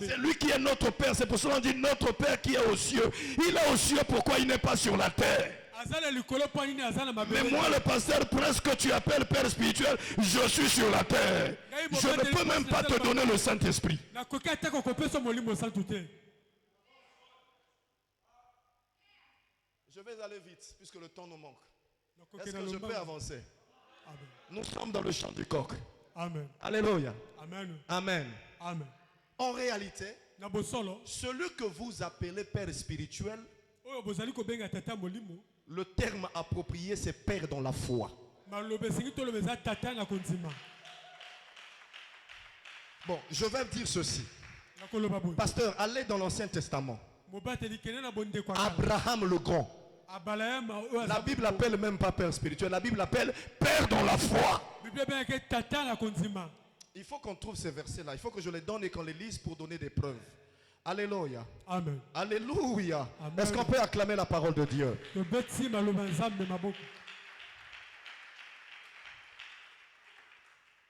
C'est lui qui est notre père, c'est pour cela qu'on dit notre père qui est aux cieux. Il est aux cieux, pourquoi il n'est pas sur la terre? Mais moi le pasteur prince que tu appelles père spirituel, je suis sur la terre. Je ne peux même pas te donner le Saint-Esprit. Je vais aller vite puisque le temps nous manque. Est-ce que je peux avancer? Amen. Nous sommes dans le chant du coq. Amen. Alléluia. Amen. Amen. Amen. En réalité, celui que vous appelez père spirituel, le terme approprié c'est père dans la foi. Bon, je vais dire ceci. Pasteur, allez dans l'Ancien Testament. Abraham le grand. La Bible appelle même pas père spirituel, la Bible appelle père dans la foi. Il faut qu'on trouve ces versets-là, il faut que je les donne et qu'on les lise pour donner des preuves. Alléluia. Amen. Alléluia. Amen. Est-ce qu'on peut acclamer la parole de Dieu?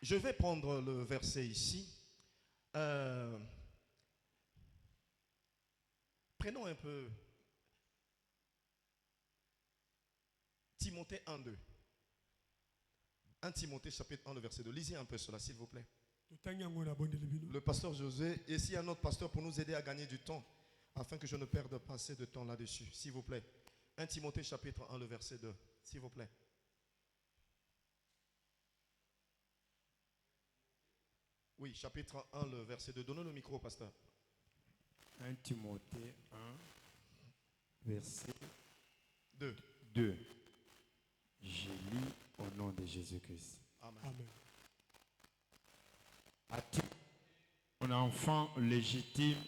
Je vais prendre le verset ici. Prenons un peu Timothée 1, 2. 1 Timothée chapitre 1, verset 2. Lisez un peu cela, s'il vous plaît. Le pasteur José, et s'il y a un autre pasteur pour nous aider à gagner du temps, afin que je ne perde pas assez de temps là-dessus, s'il vous plaît. 1 Timothée chapitre 1, le verset 2, s'il vous plaît. Oui, chapitre 1, le verset 2. Donnez le micro au pasteur. 1 Timothée 1, verset 2. 2. Je lis au nom de Jésus-Christ. Amen. Amen. As-tu mon enfant légitime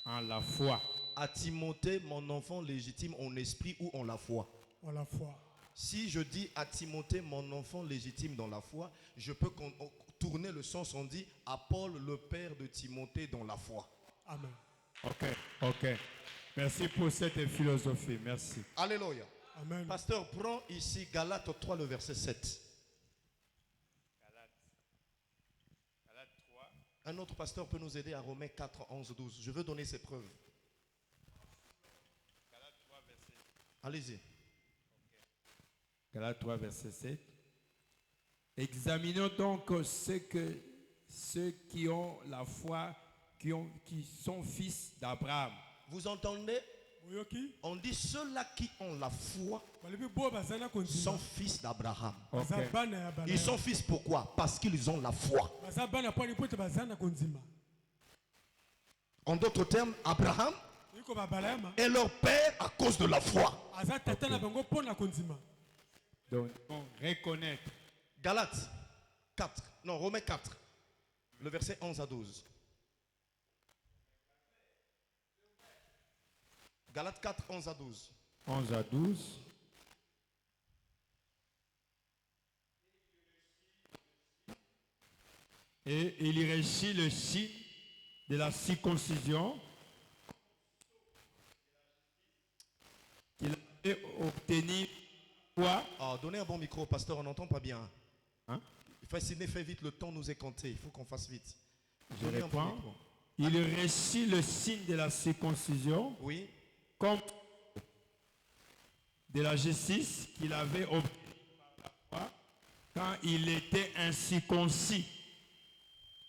en la foi? À Timothée, mon enfant légitime en esprit ou en la foi. En la foi. Si je dis à Timothée, mon enfant légitime dans la foi, je peux tourner le sens, on dit à Paul, le père de Timothée dans la foi. Amen. Ok. Merci pour cette philosophie. Merci. Alléluia. Amen. Pasteur, prends ici Galates 3, le verset 7. Galates 3. Un autre pasteur peut nous aider à Romains 4, 11, 12. Je veux donner ces preuves. Galates 3, verset. Allez-y. Galates 3, verset 7. Examinons donc ceux qui ont la foi, qui sont fils d'Abraham. Vous entendez? Boyoki. On dit ceux-là qui ont la foi Balibi bo bazana konzima. sont fils d'Abraham. Baza bana ya bana. Ils sont fils pourquoi? Parce qu'ils ont la foi. Baza bana poni pote bazana konzima. En d'autres termes, Abraham Iko ba balayama. est leur père à cause de la foi. Aza tata na bango pona konzima. Donc, on reconnaît. Galates 4, non, Romains 4, le verset 11 à 12. Galates 4, 11 à 12. 11 à 12. Et il réussit le signe de la circoncision qu'il avait obtenu. Quoi? Ah, donnez un bon micro au pasteur, on n'entend pas bien. Hein? Fasciné, fait vite, le temps nous est compté. Il faut qu'on fasse vite. Je Donnez un bon reprends. micro. Il réussit le signe de la circoncision Oui. comme de la justice qu'il avait obtenue par la foi quand il était incirconcis.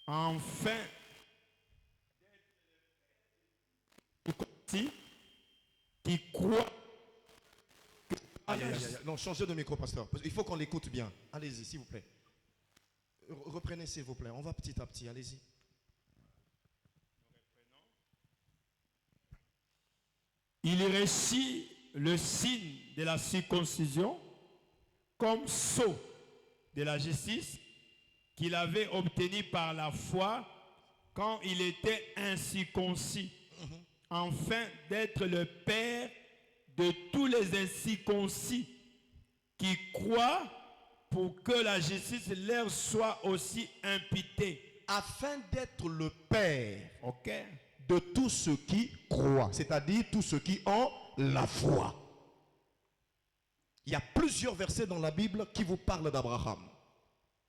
Enfin, qui croit. Aïe, aïe, aïe, aïe. Non, changez de micro, pasteur. Il faut qu'on l'écoute bien. Allez-y, s'il vous plaît. Reprenez, s'il vous plaît. On va petit à petit. Allez-y. Il réussit le signe de la circoncision comme sceau de la justice qu'il avait obtenu par la foi quand il était incirconcis, afin d'être le père de tous les incirconcis qui croient pour que la justice leur soit aussi imputée. Afin d'être le père Ok? de tous ceux qui croient, c'est-à-dire tous ceux qui ont la foi. Il y a plusieurs versets dans la Bible qui vous parlent d'Abraham.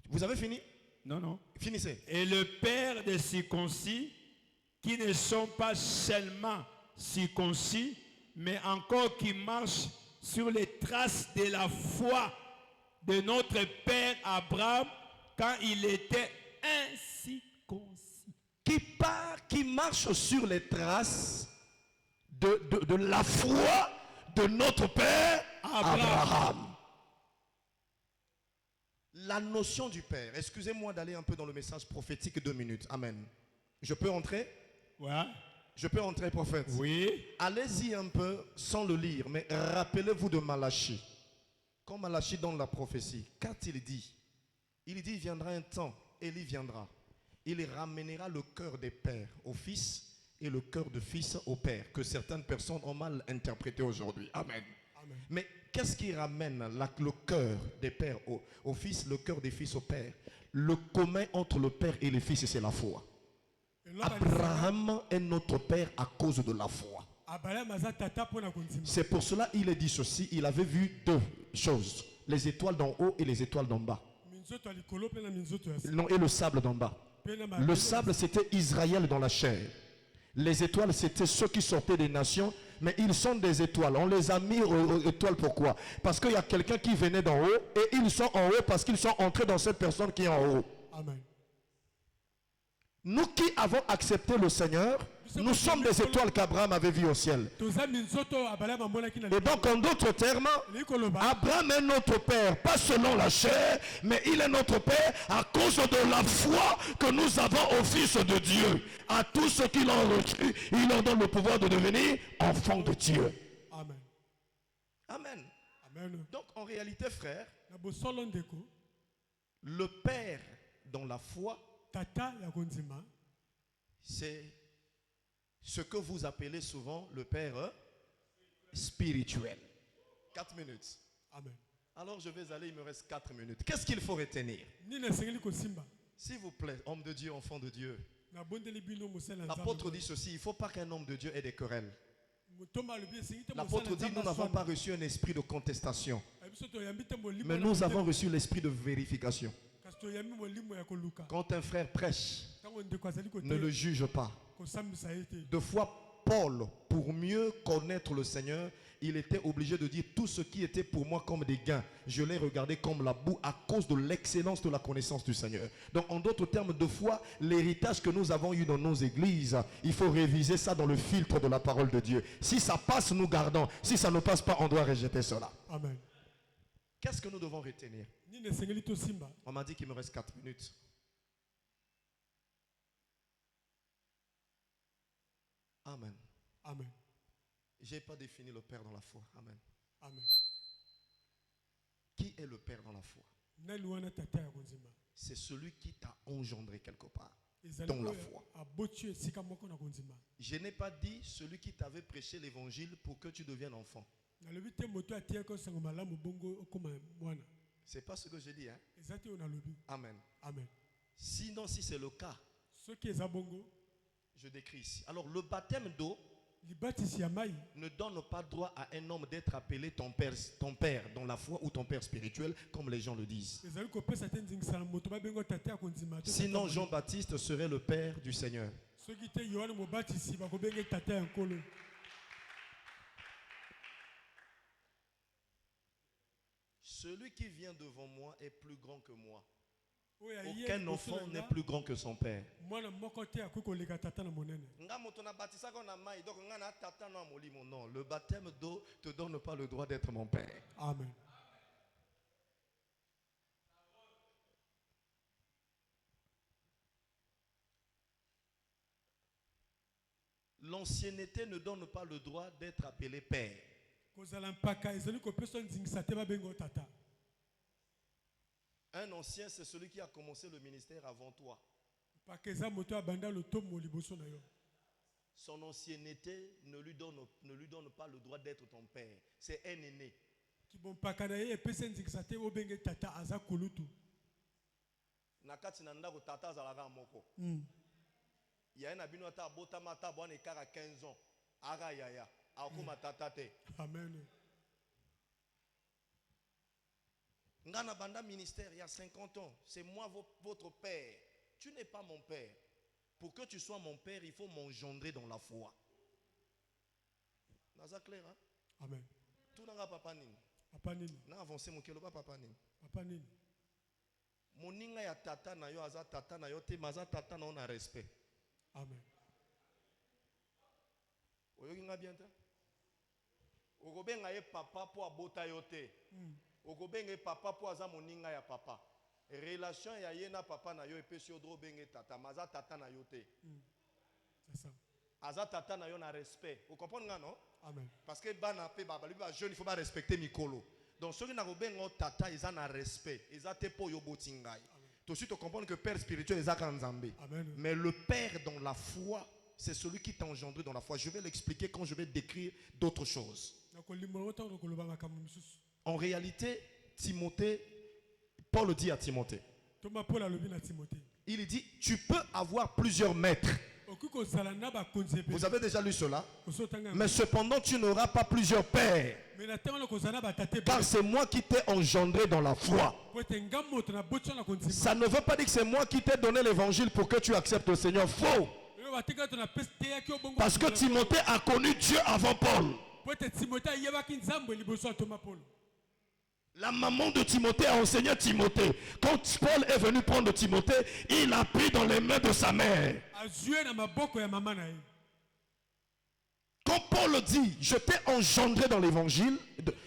Vous avez fini? Non. Finissez. Et le père des circoncis, qui ne sont pas seulement circoncis, mais encore qui marchent sur les traces de la foi de notre père Abraham quand il était incirconcis. Qui marche sur les traces de la foi de notre père Abraham. La notion du père. Excusez-moi d'aller un peu dans le message prophétique 2 minutes. Amen. Je peux entrer? Ouais. Je peux entrer, prophète? Oui. Allez-y un peu sans le lire, mais rappelez-vous de Malachie. Quand Malachie donne la prophétie, qu'a-t-il dit? Il dit, il viendra un temps, Élie viendra. Il ramènera le cœur des pères au fils et le cœur de fils au père, que certaines personnes ont mal interprété aujourd'hui. Amen. Amen. Mais qu'est-ce qui ramène le cœur des pères au fils, le cœur des fils au père? Le commun entre le père et le fils, c'est la foi. Abraham est notre père à cause de la foi. C'est pour cela qu'il a dit ceci. Il avait vu 2 choses. Les étoiles d'en haut et les étoiles d'en bas. Non, et le sable d'en bas. Le sable, c'était Israël dans la chair. Les étoiles, c'était ceux qui sortaient des nations. Mais ils sont des étoiles. On les a mis aux étoiles. Pourquoi? Parce qu'il y a quelqu'un qui venait d'en haut. Et ils sont en haut parce qu'ils sont entrés dans cette personne qui est en haut. Amen. Nous qui avons accepté le Seigneur, nous sommes des étoiles qu'Abraham avait vues au ciel. Et donc, en d'autres termes, Abraham est notre Père, pas selon la chair, mais il est notre Père à cause de la foi que nous avons au Fils de Dieu. À tous ceux qui l'ont reçu, il leur donne le pouvoir de devenir enfants de Dieu. Amen. Amen. Amen. Donc, en réalité, frère, le Père dans la foi, c'est ce que vous appelez souvent le Père spirituel. 4 minutes. Amen. Alors je vais aller, il me reste 4 minutes. Qu'est-ce qu'il faut retenir? S'il vous plaît, homme de Dieu, enfant de Dieu. L'apôtre dit ceci, il ne faut pas qu'un homme de Dieu ait des querelles. L'apôtre dit, nous n'avons pas reçu un esprit de contestation, mais nous avons reçu l'esprit de vérification. Quand un frère prêche, ne le juge pas. Deux fois, Paul, pour mieux connaître le Seigneur, il était obligé de dire tout ce qui était pour moi comme des gains. Je l'ai regardé comme la boue à cause de l'excellence de la connaissance du Seigneur. Donc, en d'autres termes, deux fois, l'héritage que nous avons eu dans nos églises, il faut réviser ça dans le filtre de la parole de Dieu. Si ça passe, nous gardons. Si ça ne passe pas, on doit rejeter cela. Amen. Qu'est-ce que nous devons retenir? On m'a dit qu'il me reste 4 minutes. Amen. Amen. Je n'ai pas défini le Père dans la foi. Amen. Amen. Qui est le Père dans la foi? C'est celui qui t'a engendré quelque part dans la foi. Je n'ai pas dit celui qui t'avait prêché l'évangile pour que tu deviennes enfant. C'est pas ce que je dis, hein? Amen. Amen. Sinon, si c'est le cas, je décris ici. Alors, le baptême d'eau ne donne pas droit à un homme d'être appelé ton père dans la foi ou ton père spirituel, comme les gens le disent. Sinon, Jean-Baptiste serait le père du Seigneur. Celui qui vient devant moi est plus grand que moi. Aucun enfant n'est plus grand que son père. Non, le baptême d'eau ne te donne pas le droit d'être mon père. Amen. L'ancienneté ne donne pas le droit d'être appelé père. Un ancien, c'est celui qui a commencé le ministère avant toi. Son ancienneté ne lui donne pas le droit d'être ton père. C'est un aîné. Nakati nandako tata zalaka moko. Il y a un abino ata bota mata bon ekara 15 ans. Ara yaya. Akuma tata te. Amen. Ngana banda ministère il y a 50 ans. C'est moi votre père. Tu n'es pas mon père. Pour que tu sois mon père, il faut m'engendrer dans la foi. Naza clair, hein? Amen. Tout n'a pas papa nini. Papa nini. Na avancé mon kelo papa nini. Papa nini. Moninga ya tata na yo aza tata na yo te maza tata na on a respect. Amen. Oyoki nga bien ta. Okobenga ye papa po abota yo te. Okobenga papa po aza moninga ya papa. Relation ya ye na papa na yo epesi odro benge tata maza tata na yo te. C'est ça. Aza tata na yo na respect. Vous comprenez non? Amen. Parce que bana pe baba lui ba jeune il faut pas respecter mikolo. Donc ceux qui na kobenga tata ils ont un respect. Ils ont te po yo botingai. Tout de suite, tu comprends que père spirituel est Nzambé. Mais le père dans la foi, c'est celui qui t'a engendré dans la foi. Je vais l'expliquer quand je vais décrire d'autres choses. En réalité, Timothée, Paul dit à Timothée, il dit, tu peux avoir plusieurs maîtres. Vous avez déjà lu cela? Mais cependant, tu n'auras pas plusieurs pères. Car c'est moi qui t'ai engendré dans la foi. Ça ne veut pas dire que c'est moi qui t'ai donné l'évangile pour que tu acceptes le Seigneur. Faux. Parce que Timothée a connu Dieu avant Paul. La maman de Timothée a enseigné Timothée. Quand Paul est venu prendre Timothée, il a pris dans les mains de sa mère. Quand Paul dit, je t'ai engendré dans l'évangile,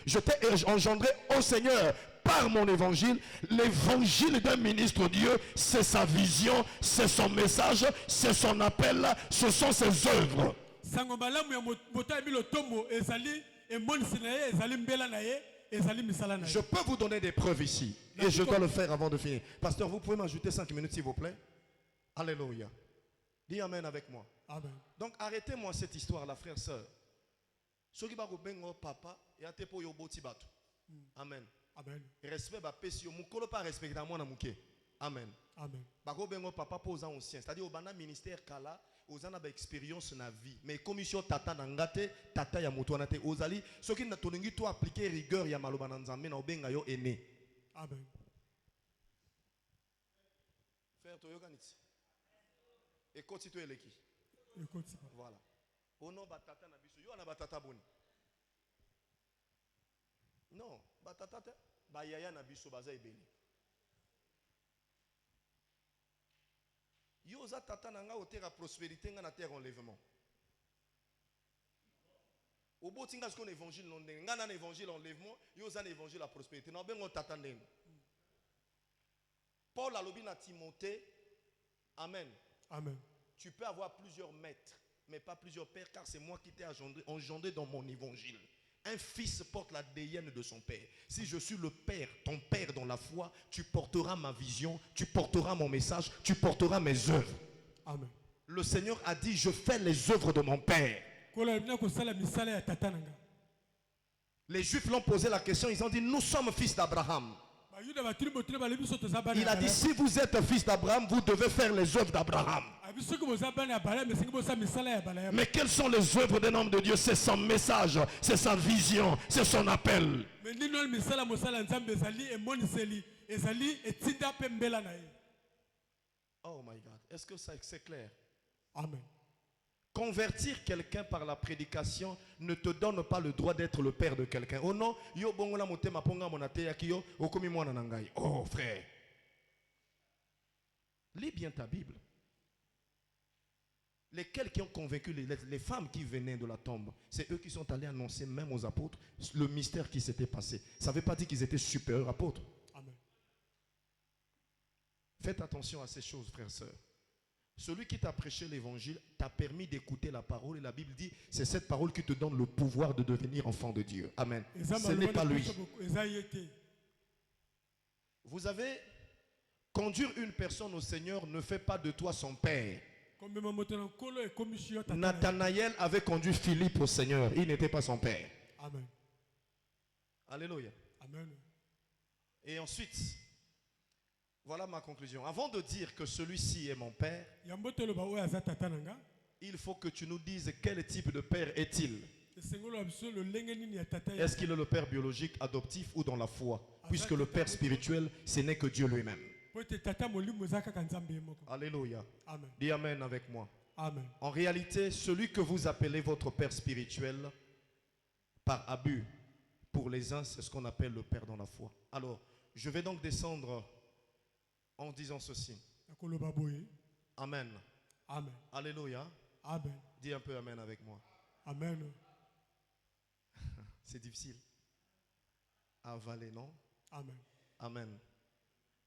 je t'ai engendré au Seigneur par mon évangile, l'évangile d'un ministre Dieu, c'est sa vision, c'est son message, c'est son appel, ce sont ses œuvres. Je peux vous donner des preuves ici. Et je dois le faire avant de finir. Pasteur, vous pouvez m'ajouter 5 minutes s'il vous plaît? Alléluia. Dis Amen avec moi. Amen. Donc arrêtez-moi cette histoire-là, frère, sœur. Ce qui va vous bengo papa, et à tepo yo boti batu. Amen. Amen. Respect ba pesi yo mukolo pas respecter moi na muke. Amen. Amen. Bako bengo papa posa ancien, c'est-à-dire au bana ministère kala, ozana ba expérience na vie. Mais commission tata na ngate, tata ya mutu na te ozali, ce qui na toningi to appliquer rigueur ya maloba na nzambe na obenga yo aîné. Amen. Frère toyokaniti. Et quand tu es l'équipe. Voilà. Au nom batata na biso, yo na batata boni. Non, batata te ba yaya na biso baza ebeli. Yo za tata na nga otera prospérité nga na terre enlèvement. Au bout tinga ce qu'on évangile non nga na évangile enlèvement, yo za évangile la prospérité. Na bengo tata ndenge. Paul a lobi na Timothée. Amen. Amen. Tu peux avoir plusieurs maîtres, mais pas plusieurs pères, car c'est moi qui t'ai engendré dans mon évangile. Un fils porte la déienne de son père. Si je suis le père, ton père dans la foi, tu porteras ma vision, tu porteras mon message, tu porteras mes œuvres. Amen. Le Seigneur a dit, je fais les œuvres de mon père. Les Juifs l'ont posé la question, ils ont dit, nous sommes fils d'Abraham. Il a dit, si vous êtes fils d'Abraham, vous devez faire les œuvres d'Abraham. Mais quelles sont les œuvres d'un homme de Dieu? C'est son message, c'est sa vision, c'est son appel. Oh my God, est-ce que ça c'est clair? Amen. Convertir quelqu'un par la prédication ne te donne pas le droit d'être le père de quelqu'un. Oh non, yo bongola motema ponga monate yakio okomi mwana nangai. Oh frère. Lis bien ta Bible. Lesquels qui ont convaincu les femmes qui venaient de la tombe, c'est eux qui sont allés annoncer même aux apôtres le mystère qui s'était passé. Ça ne veut pas dire qu'ils étaient supérieurs apôtres. Amen. Faites attention à ces choses, frères et sœurs. Celui qui t'a prêché l'évangile t'a permis d'écouter la parole. Et la Bible dit, c'est cette parole qui te donne le pouvoir de devenir enfant de Dieu. Amen. Ce n'est pas lui. Vous avez conduire une personne au Seigneur ne fait pas de toi son père. Nathanaël avait conduit Philippe au Seigneur. Il n'était pas son père. Amen. Alléluia. Amen. Et ensuite, voilà ma conclusion. Avant de dire que celui-ci est mon père, il faut que tu nous dises quel type de père est-il. Est-ce qu'il est le père biologique, adoptif ou dans la foi? Puisque le père spirituel, ce n'est que Dieu lui-même. Alléluia. Amen. Dis Amen avec moi. Amen. En réalité, celui que vous appelez votre père spirituel, par abus, pour les uns, c'est ce qu'on appelle le père dans la foi. Alors, je vais donc descendre en disant ceci. Amen. Amen. Alléluia. Amen. Dis un peu Amen avec moi. Amen. C'est difficile à avaler, non? Amen. Amen.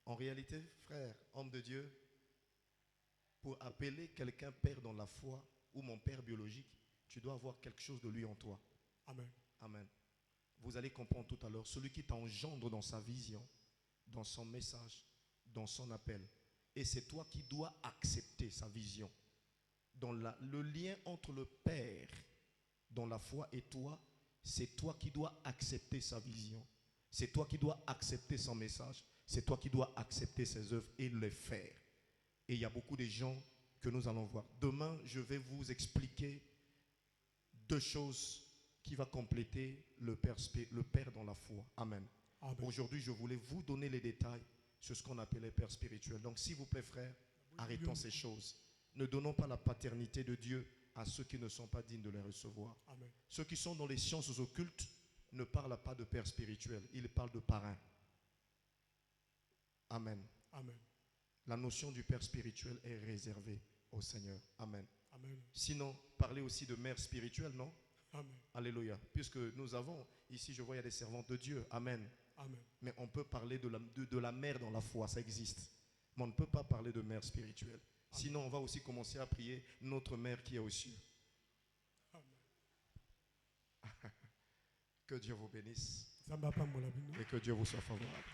En réalité, frère, homme de Dieu, pour appeler quelqu'un père dans la foi ou mon père biologique, tu dois avoir quelque chose de lui en toi. Amen. Amen. Vous allez comprendre tout à l'heure, celui qui t'engendre dans sa vision, dans son message, dans son appel. Et c'est toi qui dois accepter sa vision. Dans le lien entre le Père dans la foi et toi, c'est toi qui dois accepter sa vision. C'est toi qui dois accepter son message. C'est toi qui dois accepter ses œuvres et les faire. Et il y a beaucoup de gens que nous allons voir. Demain, je vais vous expliquer deux choses qui vont compléter le Père dans la foi. Amen. Amen. Aujourd'hui, je voulais vous donner les détails sur ce qu'on appelle les pères spirituels. Donc, s'il vous plaît, frères, arrêtons ces choses. Ne donnons pas la paternité de Dieu à ceux qui ne sont pas dignes de les recevoir. Amen. Ceux qui sont dans les sciences occultes ne parle pas de père spirituel, il parle de parrain. Amen. Amen. La notion du père spirituel est réservée au Seigneur. Amen. Amen. Sinon, parler aussi de mère spirituelle, non? Amen. Alléluia. Puisque nous avons, ici je vois, il y a des servantes de Dieu. Amen. Amen. Mais on peut parler de la mère dans la foi, ça existe. Mais on ne peut pas parler de mère spirituelle. Sinon, on va aussi commencer à prier notre mère qui est aux cieux. Que Dieu vous bénisse Zamba pambola bino. et que Dieu vous soit favorable.